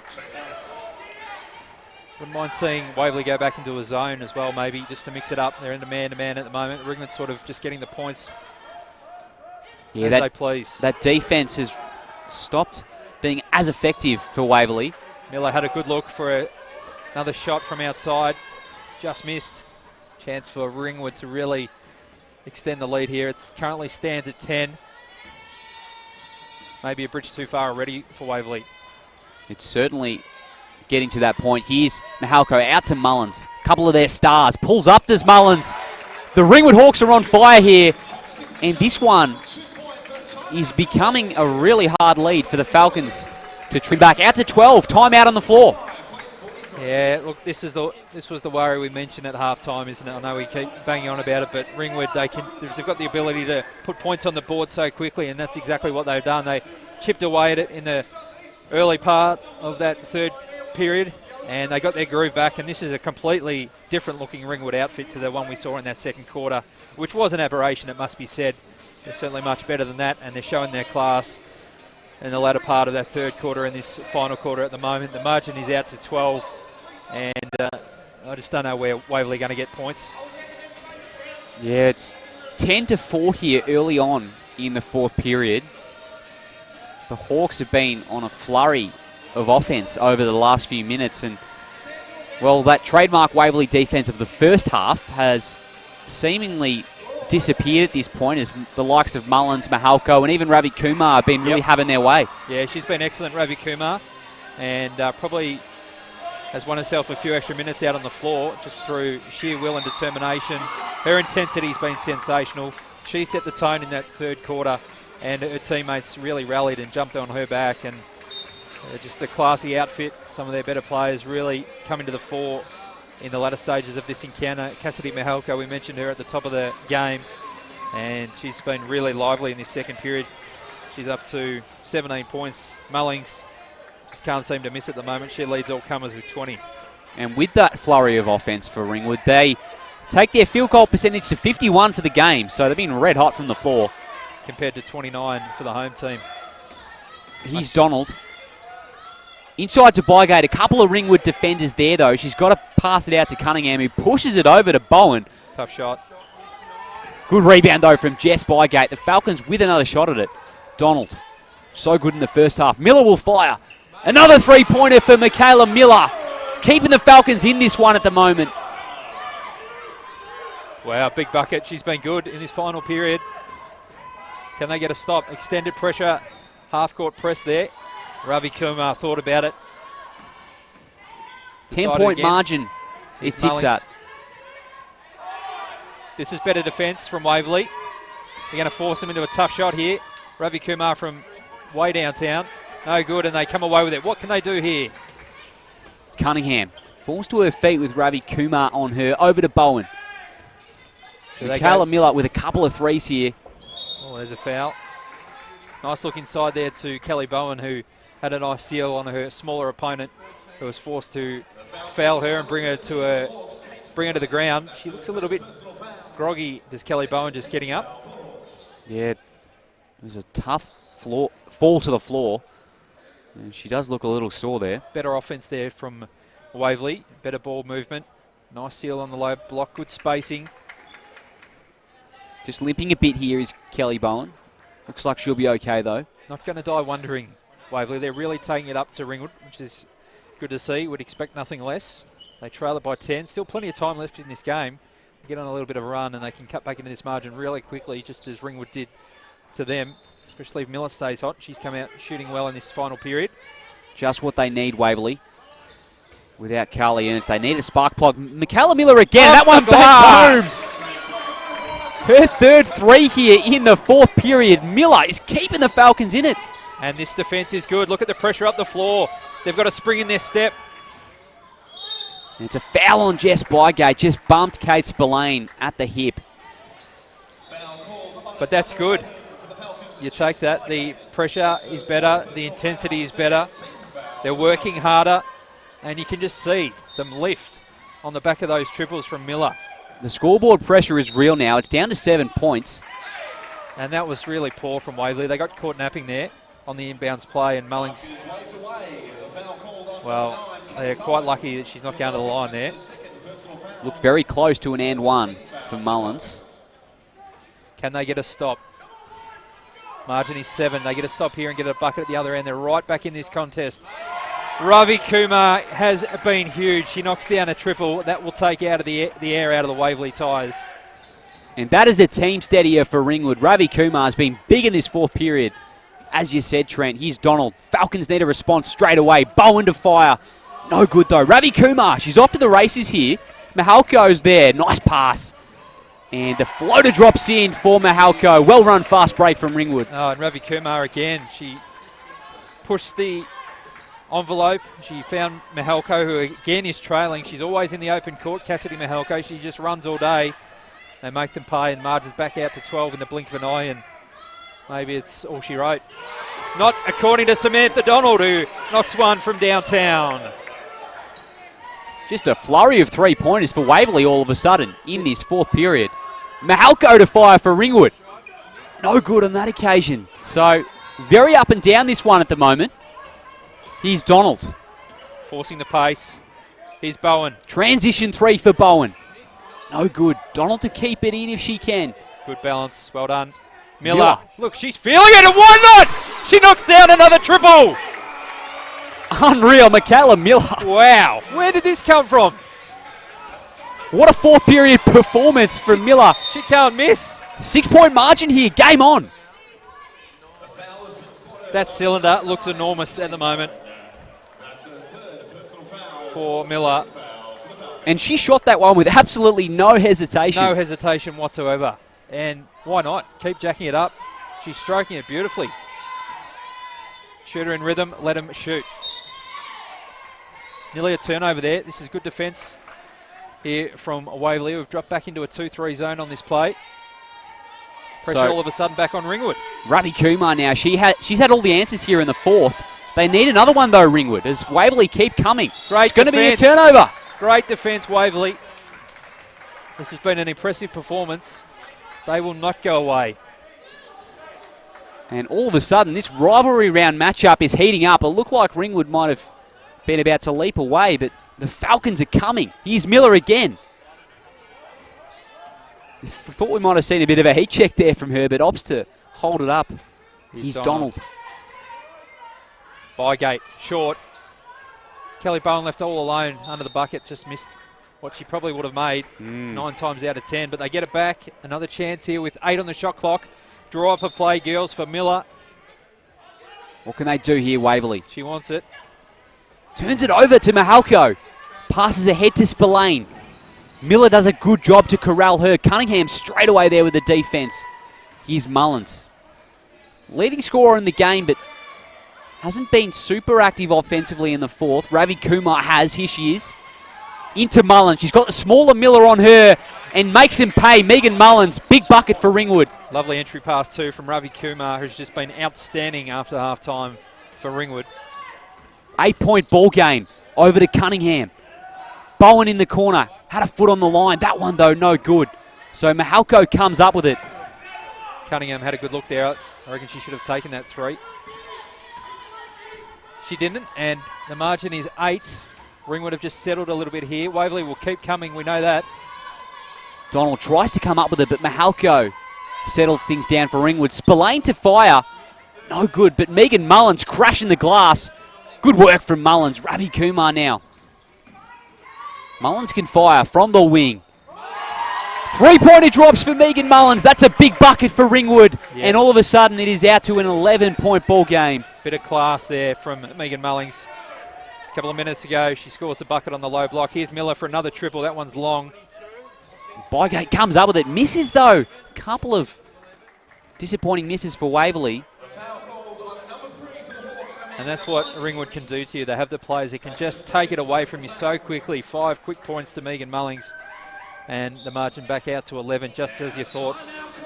Speaker 2: Wouldn't mind seeing Waverley go back into a zone as well, maybe, just to mix it up. They're into man-to-man at the moment. Ringwood sort of just getting the points as they please.
Speaker 1: That defence has stopped being as effective for Waverley.
Speaker 2: Miller had a good look for another shot from outside. Just missed. Chance for Ringwood to really extend the lead here. It currently stands at 10. Maybe a bridge too far already for Waverley.
Speaker 1: It's certainly getting to that point. Here's Mahalko out to Mullins. A couple of their stars. Pulls up, does Mullins. The Ringwood Hawks are on fire here. And this one is becoming a really hard lead for the Falcons to trim back. Out to 12. Timeout on the floor.
Speaker 2: Yeah, look, this was the worry we mentioned at halftime, isn't it? I know we keep banging on about it, but Ringwood, they've got the ability to put points on the board so quickly, and that's exactly what they've done. They chipped away at it in the early part of that third period, and they got their groove back, and this is a completely different looking Ringwood outfit to the one we saw in that second quarter, which was an aberration, it must be said. They're certainly much better than that, and they're showing their class in the latter part of that third quarter and this final quarter at the moment. The margin is out to 12. And I just don't know where Waverley are going to get points.
Speaker 1: Yeah, it's 10-4 here early on in the fourth period. The Hawks have been on a flurry of offense over the last few minutes. And, well, that trademark Waverley defense of the first half has seemingly disappeared at this point as the likes of Mullins, Mahalko, and even Ravi Kumar have been really having their way.
Speaker 2: Yeah, she's been excellent, Ravi Kumar. And probably has won herself a few extra minutes out on the floor just through sheer will and determination. Her intensity's been sensational. She set the tone in that third quarter, and her teammates really rallied and jumped on her back. And just a classy outfit. Some of their better players really coming to the fore in the latter stages of this encounter. Cassidy Mahalko, we mentioned her at the top of the game, and she's been really lively in this second period. She's up to 17 points. Mullings just can't seem to miss at the moment. She leads all comers with 20.
Speaker 1: And with that flurry of offense for Ringwood, they take their field goal percentage to 51 for the game. So they've been red hot from the floor.
Speaker 2: Compared to 29 for the home team.
Speaker 1: Here's Donald. Inside to Bygate. A couple of Ringwood defenders there, though. She's got to pass it out to Cunningham, who pushes it over to Bowen.
Speaker 2: Tough shot.
Speaker 1: Good rebound, though, from Jess Bygate. The Falcons with another shot at it. Donald, so good in the first half. Miller will fire. Another three-pointer for Michaela Miller. Keeping the Falcons in this one at the moment.
Speaker 2: Wow, big bucket. She's been good in this final period. Can they get a stop? Extended pressure. Half-court press there. Ravi Kumar thought about it.
Speaker 1: 10-point margin it sits at.
Speaker 2: This is better defence from Waverley. They're going to force him into a tough shot here. Ravi Kumar from way downtown. No good, and they come away with it. What can they do here?
Speaker 1: Cunningham falls to her feet with Ravi Kumar on her. Over to Bowen. Michaela Miller with a couple of threes here.
Speaker 2: Oh, there's a foul. Nice look inside there to Kelly Bowen, who had a nice seal on her smaller opponent, who was forced to foul her and bring her to the ground. She looks a little bit groggy. Does Kelly Bowen just getting up?
Speaker 1: Yeah, it was a tough fall to the floor. And she does look a little sore there.
Speaker 2: Better offense there from Waverley. Better ball movement. Nice seal on the low block. Good spacing.
Speaker 1: Just limping a bit here is Kelly Bowen. Looks like she'll be okay, though.
Speaker 2: Not going to die wondering, Waverley. They're really taking it up to Ringwood, which is good to see. Would expect nothing less. They trail it by 10. Still plenty of time left in this game. They get on a little bit of a run, and they can cut back into this margin really quickly, just as Ringwood did to them. Especially if Miller stays hot. She's come out shooting well in this final period.
Speaker 1: Just what they need, Waverley. Without Carly Ernst, they need a spark plug. Michaela Miller again. That one backs home. Her third three here in the fourth period. Miller is keeping the Falcons in it.
Speaker 2: And this defence is good. Look at the pressure up the floor. They've got a spring in their step.
Speaker 1: And it's a foul on Jess Bygate. Just bumped Kate Spillane at the hip.
Speaker 2: But that's good. You take that. The pressure is better. The intensity is better. They're working harder. And you can just see them lift on the back of those triples from Miller.
Speaker 1: The scoreboard pressure is real now. It's down to 7 points.
Speaker 2: And that was really poor from Waverley. They got caught napping there on the inbounds play, and Mullings, well, they're quite lucky that she's not going to the line there.
Speaker 1: Looked very close to an and one for Mullins.
Speaker 2: Can they get a stop? Margin is 7. They get a stop here and get a bucket at the other end. They're right back in this contest. Ravi Kumar has been huge. She knocks down a triple. That will take out of the air out of the Waverley tyres.
Speaker 1: And that is a team steadier for Ringwood. Ravi Kumar has been big in this fourth period. As you said, Trent, here's Donald. Falcons need a response straight away. Bowen to fire. No good, though. Ravi Kumar, she's off to the races here. Mahalko's there. Nice pass. And the floater drops in for Mahalko. Well run fast break from Ringwood.
Speaker 2: Oh, and Ravi Kumar again. She pushed the envelope. She found Mahalko, who again is trailing. She's always in the open court. Cassidy Mahalko, she just runs all day. They make them pay, and margins back out to 12 in the blink of an eye, and maybe it's all she wrote. Not according to Samantha Donald, who knocks one from downtown.
Speaker 1: Just a flurry of three-pointers for Waverley all of a sudden in this fourth period. Mahalko to fire for Ringwood. No good on that occasion. So, very up and down this one at the moment. Here's Donald.
Speaker 2: Forcing the pace. Here's Bowen.
Speaker 1: Transition three for Bowen. No good. Donald to keep it in if she can.
Speaker 2: Good balance. Well done. Miller. Look, she's feeling it, and why not? She knocks down another triple.
Speaker 1: Unreal. Michaela Miller.
Speaker 2: Wow. Where did this come from?
Speaker 1: What a fourth period performance from Miller.
Speaker 2: She can't miss.
Speaker 1: 6-point margin here. Game on.
Speaker 2: That cylinder looks enormous at the moment for Miller.
Speaker 1: And she shot that one with absolutely no hesitation.
Speaker 2: No hesitation whatsoever. And why not? Keep jacking it up. She's stroking it beautifully. Shooter in rhythm, let him shoot. Nearly a turnover there. This is good defence here from Waverley. We've dropped back into a 2-3 zone on this play. Pressure all of a sudden back on Ringwood.
Speaker 1: Ravi Kumar now. She's had all the answers here in the fourth. They need another one though, Ringwood, as Waverley keep coming.
Speaker 2: Great
Speaker 1: It's going to be a turnover.
Speaker 2: Great defence, Waverley. This has been an impressive performance. They will not go away.
Speaker 1: And all of a sudden, this rivalry round matchup is heating up. It looked like Ringwood might have been about to leap away, but the Falcons are coming. Here's Miller again. I thought we might have seen a bit of a heat check there from her, but opts to hold it up. Here's Donald.
Speaker 2: Bygate, short. Kelly Bowen left all alone under the bucket, just missed what she probably would have made 9 times out of 10, but they get it back. Another chance here with 8 on the shot clock. Draw up a play, girls, for Miller.
Speaker 1: What can they do here, Waverley?
Speaker 2: She wants it.
Speaker 1: Turns it over to Mahalko. Passes ahead to Spillane. Miller does a good job to corral her. Cunningham straight away there with the defence. Here's Mullins. Leading scorer in the game, but hasn't been super active offensively in the fourth. Ravi Kumar has. Here she is. Into Mullins. She's got the smaller Miller on her and makes him pay. Megan Mullins, big bucket for Ringwood.
Speaker 2: Lovely entry pass too from Ravi Kumar, who's just been outstanding after half-time for Ringwood.
Speaker 1: 8-point ball game over to Cunningham. Bowen in the corner. Had a foot on the line. That one, though, no good. So Mahalko comes up with it.
Speaker 2: Cunningham had a good look there. I reckon she should have taken that 3. She didn't, and the margin is 8. Ringwood have just settled a little bit here. Waverley will keep coming, we know that.
Speaker 1: Donald tries to come up with it, but Mahalko settles things down for Ringwood. Spillane to fire. No good, but Megan Mullins crashing the glass. Good work from Mullins. Ravi Kumar now. Mullins can fire from the wing. 3-pointer drops for Megan Mullins. That's a big bucket for Ringwood. Yeah. And all of a sudden it is out to an 11-point ball game.
Speaker 2: Bit of class there from Megan Mullins. A couple of minutes ago, she scores a bucket on the low block. Here's Miller for another triple. That one's long.
Speaker 1: Bygate comes up with it. Misses, though. Couple of disappointing misses for Waverley.
Speaker 2: And that's what Ringwood can do to you. They have the players that can just take it away from you so quickly. 5 quick points to Megan Mullins. And the margin back out to 11, just as you thought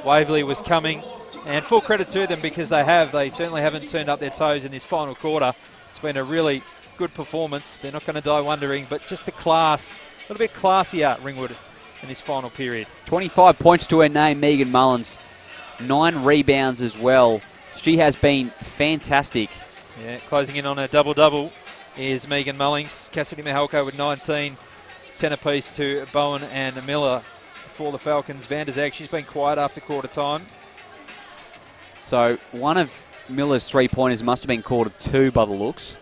Speaker 2: Waverley was coming. And full credit to them because they have. They certainly haven't turned up their toes in this final quarter. It's been a really good performance. They're not going to die wondering, but just the class, a little bit classier, Ringwood, in this final period.
Speaker 1: 25 points to her name, Megan Mullins. 9 rebounds as well. She has been fantastic.
Speaker 2: Yeah, closing in on a double-double is Megan Mullings. Cassidy Mahalko with 19, 10 apiece to Bowen and Miller for the Falcons. Van der Zag, she's been quiet after quarter time.
Speaker 1: So one of Miller's three-pointers must have been called a 2 by the looks.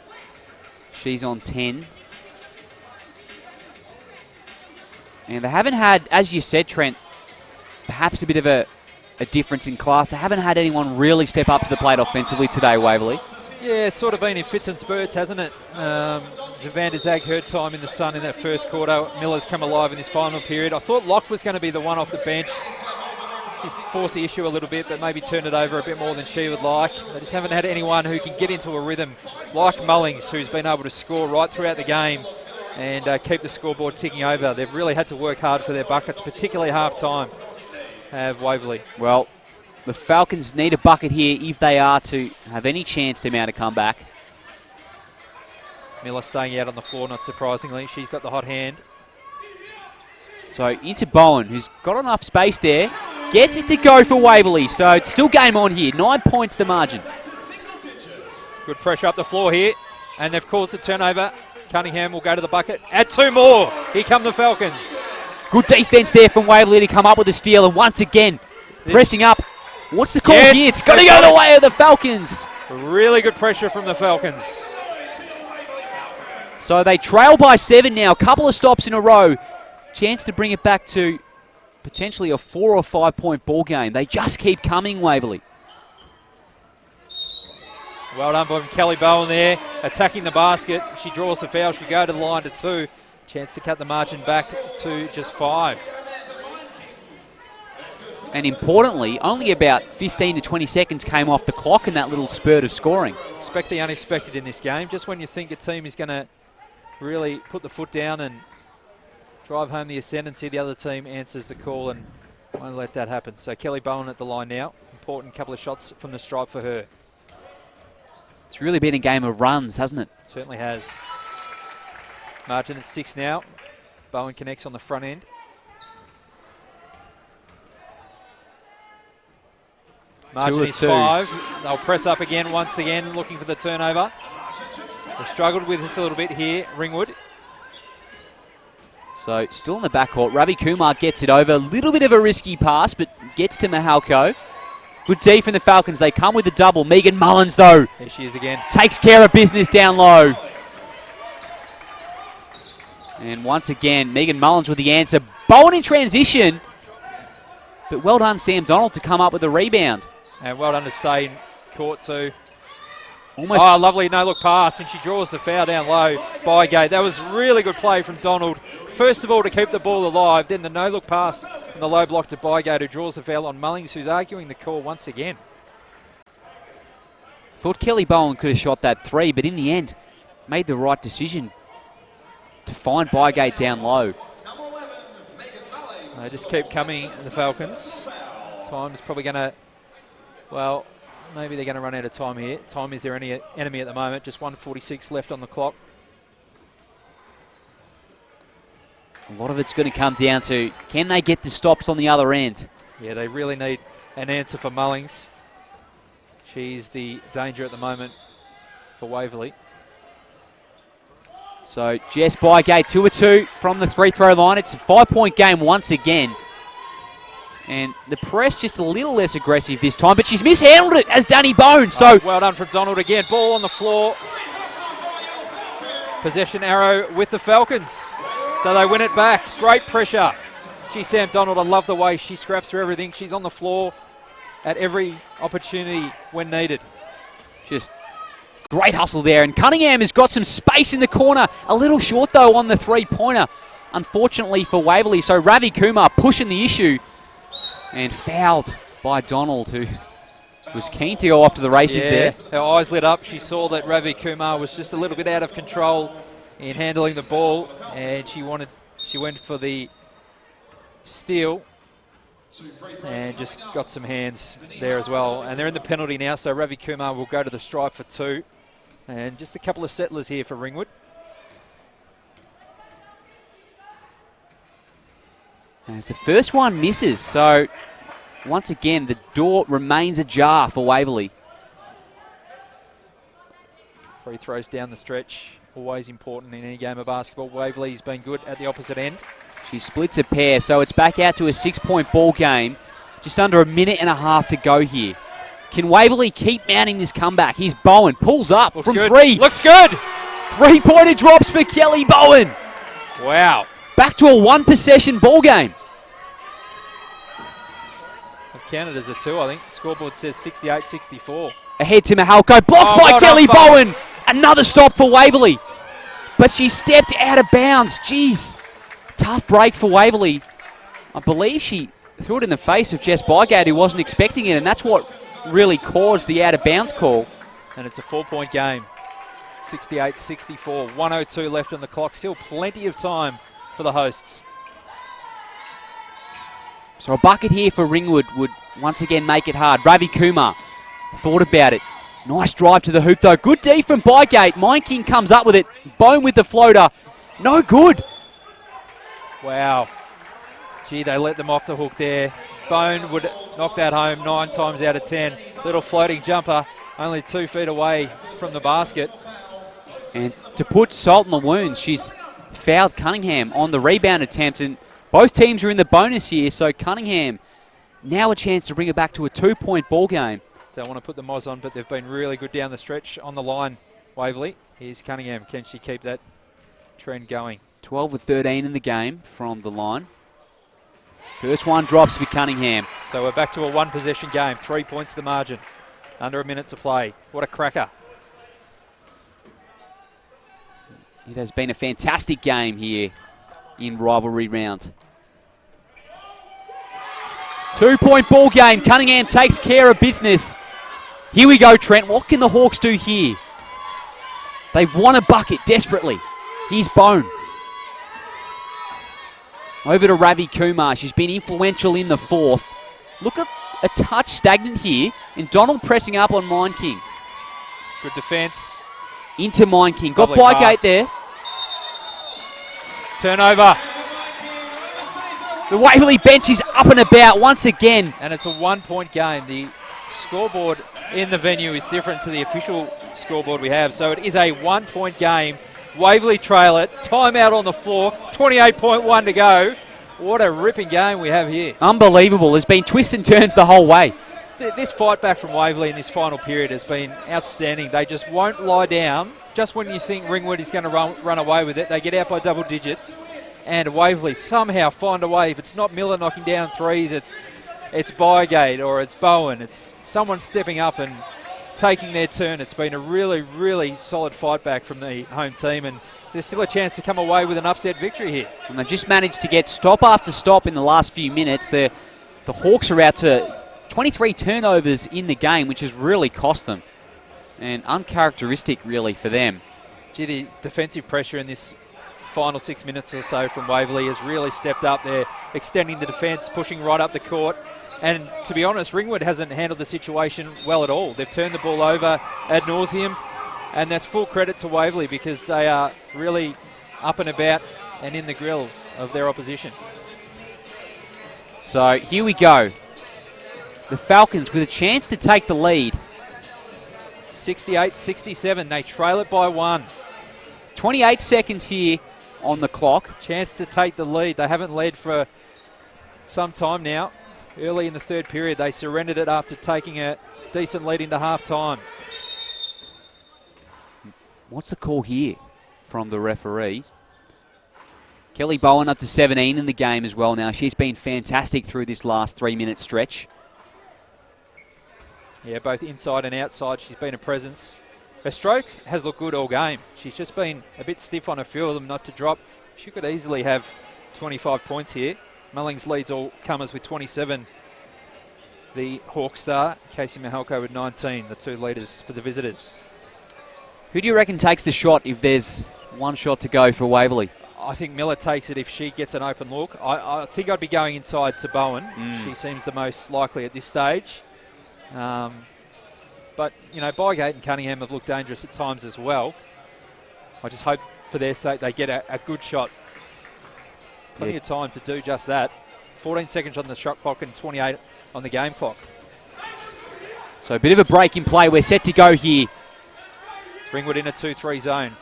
Speaker 1: She's on 10. And they haven't had, as you said, Trent, perhaps a bit of a difference in class. They haven't had anyone really step up to the plate offensively today, Waverley.
Speaker 2: Yeah, it's sort of been in fits and spurts, hasn't it? Van der Zag, her time in the sun in that first quarter. Miller's come alive in this final period. I thought Locke was going to be the one off the bench. She's forced the issue a little bit, but maybe turned it over a bit more than she would like. They just haven't had anyone who can get into a rhythm like Mullings, who's been able to score right throughout the game and keep the scoreboard ticking over. They've really had to work hard for their buckets, particularly half-time, have Waverley.
Speaker 1: Well, the Falcons need a bucket here if they are to have any chance to mount a comeback.
Speaker 2: Miller staying out on the floor, not surprisingly. She's got the hot hand.
Speaker 1: So into Bowen, who's got enough space there. Gets it to go for Waverley. So it's still game on here. 9 points the margin.
Speaker 2: Good pressure up the floor here. And they've caused a turnover. Cunningham will go to the bucket. Add 2 more. Here come the Falcons.
Speaker 1: Good defense there from Waverley to come up with a steal. And once again, pressing up. What's the call here? It's got to go the way of the Falcons.
Speaker 2: Really good pressure from the Falcons.
Speaker 1: So they trail by 7 now. A couple of stops in a row. Chance to bring it back to potentially a 4 or 5 point ball game. They just keep coming, Waverley.
Speaker 2: Well done by Kelly Bowen there, attacking the basket. She draws the foul. She'll go to the line to 2. Chance to cut the margin back to just 5.
Speaker 1: And importantly, only about 15 to 20 seconds came off the clock in that little spurt of scoring.
Speaker 2: Expect the unexpected in this game. Just when you think a team is going to really put the foot down and drive home the ascendancy, the other team answers the call and won't let that happen. So Kelly Bowen at the line now. Important couple of shots from the stripe for her.
Speaker 1: It's really been a game of runs, hasn't it?
Speaker 2: Certainly has. Margin at 6 now. Bowen connects on the front end. Margin is 5. They'll press up again once again, looking for the turnover. They've struggled with this a little bit here, Ringwood.
Speaker 1: So still in the backcourt. Ravi Kumar gets it over. A little bit of a risky pass, but gets to Mahalko. Good D from the Falcons. They come with the double. Megan Mullins, though.
Speaker 2: There she is again.
Speaker 1: Takes care of business down low. And once again, Megan Mullins with the answer. Bowen in transition. But well done, Sam Donald, to come up with the rebound.
Speaker 2: And well done to stay in court too.
Speaker 1: Almost.
Speaker 2: Oh, lovely no-look pass, and she draws the foul down low by Gate. That was really good play from Donald. First of all, to keep the ball alive, then the no-look pass and the low block to Bygate, who draws the foul on Mullings, who's arguing the call once again.
Speaker 1: Thought Kelly Bowen could have shot that 3, but in the end, made the right decision to find Bygate down low.
Speaker 2: They just keep coming, the Falcons. Time is probably going to, well, maybe they're going to run out of time here. Time is their enemy at the moment. Just 1:46 left on the clock.
Speaker 1: A lot of it's going to come down to, can they get the stops on the other end?
Speaker 2: Yeah, they really need an answer for Mullings. She's the danger at the moment for Waverley.
Speaker 1: So Jess Bygate, 2 of 2 from the free throw line. It's a 5-point game once again. And the press just a little less aggressive this time, but she's mishandled it as Danny Bone. So
Speaker 2: well done from Donald again. Ball on the floor. Possession arrow with the Falcons. So they win it back. Great pressure. Gee, Sam Donald, I love the way she scraps for everything. She's on the floor at every opportunity when needed.
Speaker 1: Just great hustle there. And Cunningham has got some space in the corner. A little short, though, on the three-pointer, unfortunately for Waverley. So Ravi Kumar pushing the issue. And fouled by Donald, who was keen to go off to the races there.
Speaker 2: Her eyes lit up. She saw that Ravi Kumar was just a little bit out of control in handling the ball, and she went for the steal and just got some hands there as well. And they're in the penalty now, so Ravi Kumar will go to the stripe for 2. And just a couple of settlers here for Ringwood.
Speaker 1: As the first one misses, so once again the door remains ajar for Waverley.
Speaker 2: Free throws down the stretch. always important in any game of basketball. Waverley's been good at the opposite end.
Speaker 1: She splits a pair, so it's back out to a 6-point ball game. Just under a minute and a half to go here. Can Waverley keep mounting this comeback? Here's Bowen, pulls up
Speaker 2: Looks
Speaker 1: from
Speaker 2: good.
Speaker 1: 3.
Speaker 2: Looks good.
Speaker 1: 3-pointer drops for Kelly Bowen.
Speaker 2: Wow.
Speaker 1: Back to a 1-possession ball game.
Speaker 2: I've counted as a 2, I think. Scoreboard says 68-64.
Speaker 1: Ahead to Mihalko, blocked by
Speaker 2: well
Speaker 1: Kelly
Speaker 2: done,
Speaker 1: Bowen. Another stop for Waverley. But she stepped out of bounds. Jeez. Tough break for Waverley. I believe she threw it in the face of Jess Bygate, who wasn't expecting it, and that's what really caused the out-of-bounds call.
Speaker 2: And it's a 4-point game. 68-64. 1:02 left on the clock. Still plenty of time for the hosts.
Speaker 1: So a bucket here for Ringwood would once again make it hard. Ravi Kumar thought about it. Nice drive to the hoop, though. Good D from Bygate. Mind King comes up with it. Bone with the floater. No good.
Speaker 2: Wow. Gee, they let them off the hook there. Bone would knock that home 9 times out of 10. Little floating jumper, only 2 feet away from the basket.
Speaker 1: And to put salt in the wounds, she's fouled Cunningham on the rebound attempt, and both teams are in the bonus here, so Cunningham now a chance to bring it back to a 2-point ball game.
Speaker 2: Don't want to put the Moz on, but they've been really good down the stretch on the line, Waverley. Here's Cunningham. Can she keep that trend going?
Speaker 1: 12 of 13 in the game from the line. First one drops for Cunningham.
Speaker 2: So we're back to a 1-possession game. 3 points to the margin. Under a minute to play. What a cracker.
Speaker 1: It has been a fantastic game here in rivalry round. 2-point ball game. Cunningham takes care of business. Here we go, Trent. What can the Hawks do here? They want a bucket desperately. Here's Bone. Over to Ravi Kumar. She's been influential in the 4th. Look at a touch stagnant here. And Donald pressing up on Mind King.
Speaker 2: Good defence.
Speaker 1: Into Mind King. Got
Speaker 2: Lovely
Speaker 1: Bygate
Speaker 2: pass.
Speaker 1: there.
Speaker 2: Turnover.
Speaker 1: The Waverley bench is up and about once again.
Speaker 2: And it's a 1-point game. The scoreboard in the venue is different to the official scoreboard we have. So it is a 1-point game. Waverley trail it. Timeout on the floor. 28.1 to go. What a ripping game we have here.
Speaker 1: Unbelievable. There's been twists and turns the whole way.
Speaker 2: This fight back from Waverley in this final period has been outstanding. They just won't lie down. Just when you think Ringwood is going to run away with it, they get out by double digits. And Waverley somehow find a way. If it's not Miller knocking down threes, it's Bygate or it's Bowen. It's someone stepping up and taking their turn. It's been a really, really solid fight back from the home team, and there's still a chance to come away with an upset victory here.
Speaker 1: And they've just managed to get stop after stop in the last few minutes. The Hawks are out to 23 turnovers in the game, which has really cost them. And uncharacteristic, really, for them.
Speaker 2: Gee, the defensive pressure in this final 6 minutes or so from Waverley has really stepped up. They're extending the defence, pushing right up the court. And to be honest, Ringwood hasn't handled the situation well at all. They've turned the ball over ad nauseum, and that's full credit to Waverley because they are really up and about and in the grill of their opposition.
Speaker 1: So here we go. The Falcons with a chance to take the lead.
Speaker 2: 68-67. They trail it by 1.
Speaker 1: 28 seconds here on the clock.
Speaker 2: Chance to take the lead. They haven't led for some time now. Early in the 3rd period, they surrendered it after taking a decent lead into half-time.
Speaker 1: What's the call here from the referee? Kelly Bowen up to 17 in the game as well now. She's been fantastic through this last 3-minute stretch.
Speaker 2: Yeah, both inside and outside, she's been a presence. Her stroke has looked good all game. She's just been a bit stiff on a few of them not to drop. She could easily have 25 points here. Mullings leads all comers with 27. The Hawk star, Casey Mihalko with 19, the 2 leaders for the visitors.
Speaker 1: Who do you reckon takes the shot if there's one shot to go for Waverley?
Speaker 2: I think Miller takes it if she gets an open look. I think I'd be going inside to Bowen. She seems the most likely at this stage. But, you know, Bygate and Cunningham have looked dangerous at times as well. I just hope for their sake they get a good shot. Plenty of time to do just that. 14 seconds on the shot clock and 28 on the game clock.
Speaker 1: So a bit of a break in play. We're set to go here.
Speaker 2: Ringwood in a 2-3 zone.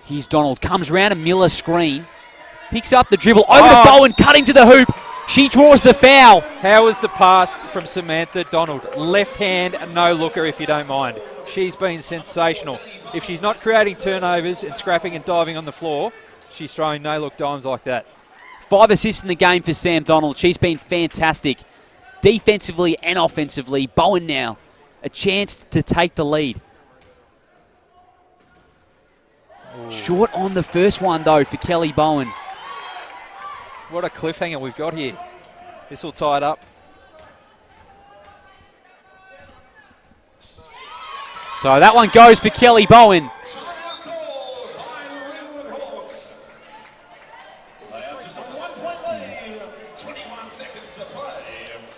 Speaker 1: Here's Donald, comes round a Miller screen, picks up the dribble, over to Bowen, cutting to the hoop. She draws the foul.
Speaker 2: How was the pass from Samantha Donald? Left hand, no looker if you don't mind. She's been sensational. If she's not creating turnovers and scrapping and diving on the floor, she's throwing no-look dimes like that.
Speaker 1: 5 assists in the game for Sam Donald. She's been fantastic, defensively and offensively. Bowen now, a chance to take the lead. Ooh. Short on the first one, though, for Kelly Bowen.
Speaker 2: What a cliffhanger we've got here. This will tie it up.
Speaker 1: So that one goes for Kelly Bowen.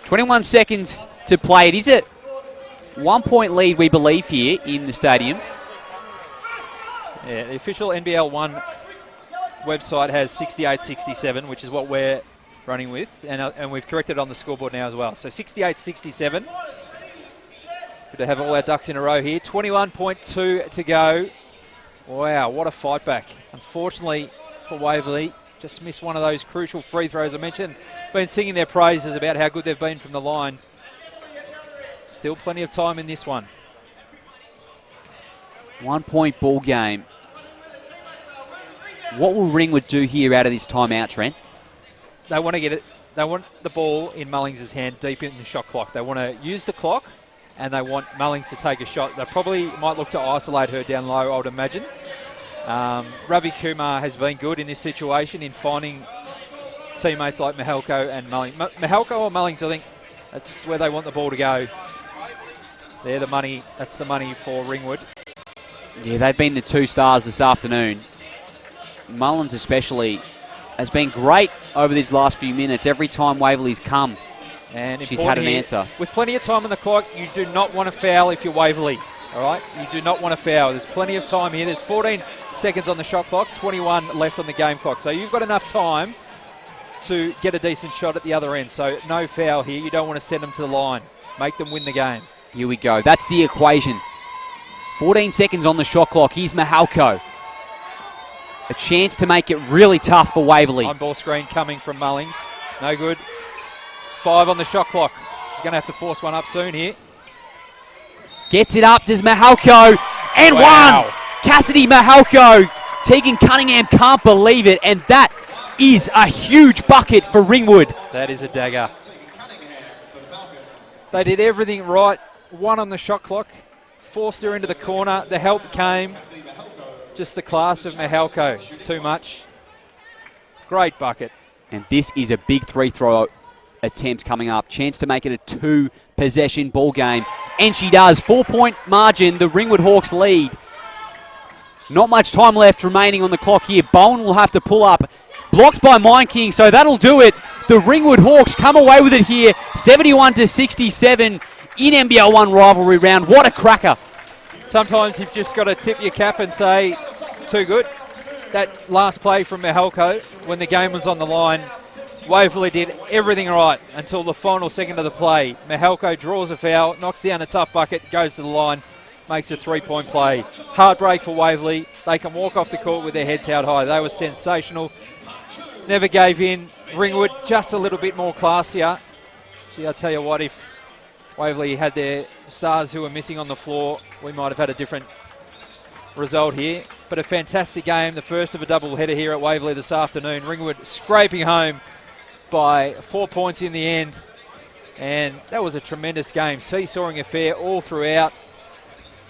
Speaker 1: 21 seconds to play. It is a 1 point lead, we believe, here in the stadium.
Speaker 2: Yeah, the official NBL1 website has 68-67, which is what we're running with, and we've corrected it on the scoreboard now as well. So 68-67. Good to have all our ducks in a row here. 21.2 to go. Wow, what a fight back. Unfortunately for Waverley, just missed one of those crucial free throws I mentioned. Been singing their praises about how good they've been from the line. Still plenty of time in this one.
Speaker 1: 1 point ball game. What will Ringwood do here out of this timeout, Trent?
Speaker 2: They want to get it. They want the ball in Mullings' hand deep in the shot clock. They want to use the clock, and they want Mullings to take a shot. They probably might look to isolate her down low, I would imagine. Ravi Kumar has been good in this situation in finding teammates like Mihalko and Mullings. Mihalko or Mullings, I think that's where they want the ball to go. They're the money. That's the money for Ringwood.
Speaker 1: Yeah, they've been the two stars this afternoon. Mullins especially has been great over these last few minutes. Every time Waverley's come,
Speaker 2: and
Speaker 1: she's had an answer.
Speaker 2: With plenty of time on the clock, you do not want to foul if you're Waverley. All right? You do not want to foul. There's plenty of time here. There's 14 seconds on the shot clock, 21 left on the game clock. So you've got enough time to get a decent shot at the other end. So no foul here. You don't want to send them to the line. Make them win the game.
Speaker 1: Here we go. That's the equation. 14 seconds on the shot clock. Here's Mihalko. A chance to make it really tough for Waverley.
Speaker 2: On ball screen coming from Mullings. No good. 5 on the shot clock. She's going to have to force one up soon here.
Speaker 1: Gets it up, does Mihalko. And one! Cassidy Mihalko. Tegan Cunningham can't believe it. And that is a huge bucket for Ringwood.
Speaker 2: That is a dagger. They did everything right. 1 on the shot clock. Forced her into the corner. The help came. Just the class of Mihalko. Too much. Great bucket.
Speaker 1: And this is a big three-throw attempt coming up. Chance to make it a 2-possession ball game. And she does. 4-point margin. The Ringwood Hawks lead. Not much time left remaining on the clock here. Bowen will have to pull up. Blocked by Mind King, so that'll do it. The Ringwood Hawks come away with it here. 71-67 in NBL1 rivalry round. What a cracker.
Speaker 2: Sometimes you've just got to tip your cap and say, too good. That last play from Mihalko, when the game was on the line, Waverley did everything right until the final second of the play. Mihalko draws a foul, knocks down a tough bucket, goes to the line, makes a 3-point play. Heartbreak for Waverley. They can walk off the court with their heads held high. They were sensational. Never gave in. Ringwood just a little bit more classier. Gee, I'll tell you what, if Waverley had their stars who were missing on the floor, we might have had a different result here. But a fantastic game, the first of a double-header here at Waverley this afternoon. Ringwood scraping home by 4 points in the end. And that was a tremendous game. Seesawing affair all throughout.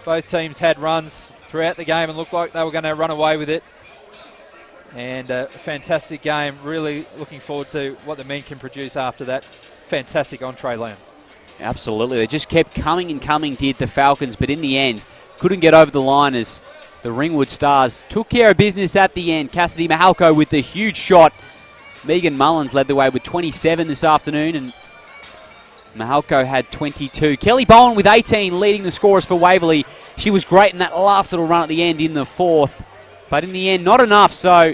Speaker 2: Both teams had runs throughout the game and looked like they were going to run away with it. And a fantastic game. Really looking forward to what the men can produce after that fantastic entree, Liam.
Speaker 1: Absolutely. They just kept coming and coming, did the Falcons, but in the end, couldn't get over the line as the Ringwood Stars took care of business at the end. Cassidy Mihalko with the huge shot. Megan Mullins led the way with 27 this afternoon, and Mihalko had 22. Kelly Bowen with 18 leading the scorers for Waverley. She was great in that last little run at the end in the fourth, but in the end, not enough. So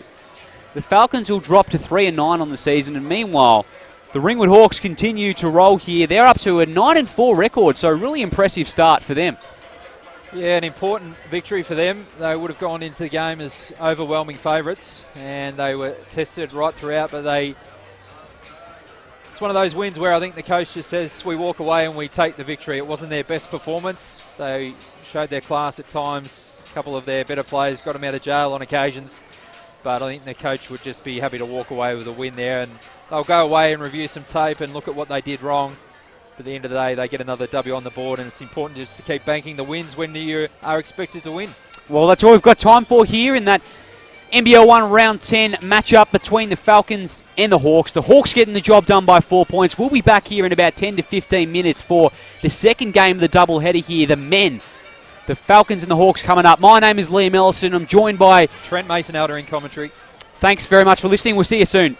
Speaker 1: the Falcons will drop to 3-9 on the season, and meanwhile, the Ringwood Hawks continue to roll here. They're up to a 9-4 record, so a really impressive start for them.
Speaker 2: Yeah, an important victory for them. They would have gone into the game as overwhelming favourites, and they were tested right throughout, but it's one of those wins where I think the coach just says we walk away and we take the victory. It wasn't their best performance. They showed their class at times. A couple of their better players got them out of jail on occasions, but I think the coach would just be happy to walk away with a win there, and they'll go away and review some tape and look at what they did wrong. At the end of the day, they get another W on the board, and it's important just to keep banking the wins when you are expected to win.
Speaker 1: Well, that's all we've got time for here in that NBL1 Round 10 matchup between the Falcons and the Hawks. The Hawks getting the job done by 4 points. We'll be back here in about 10 to 15 minutes for the second game of the doubleheader here, the men. The Falcons and the Hawks coming up. My name is Liam Ellison. I'm joined by
Speaker 2: Trent Mason-Elder in commentary.
Speaker 1: Thanks very much for listening. We'll see you soon.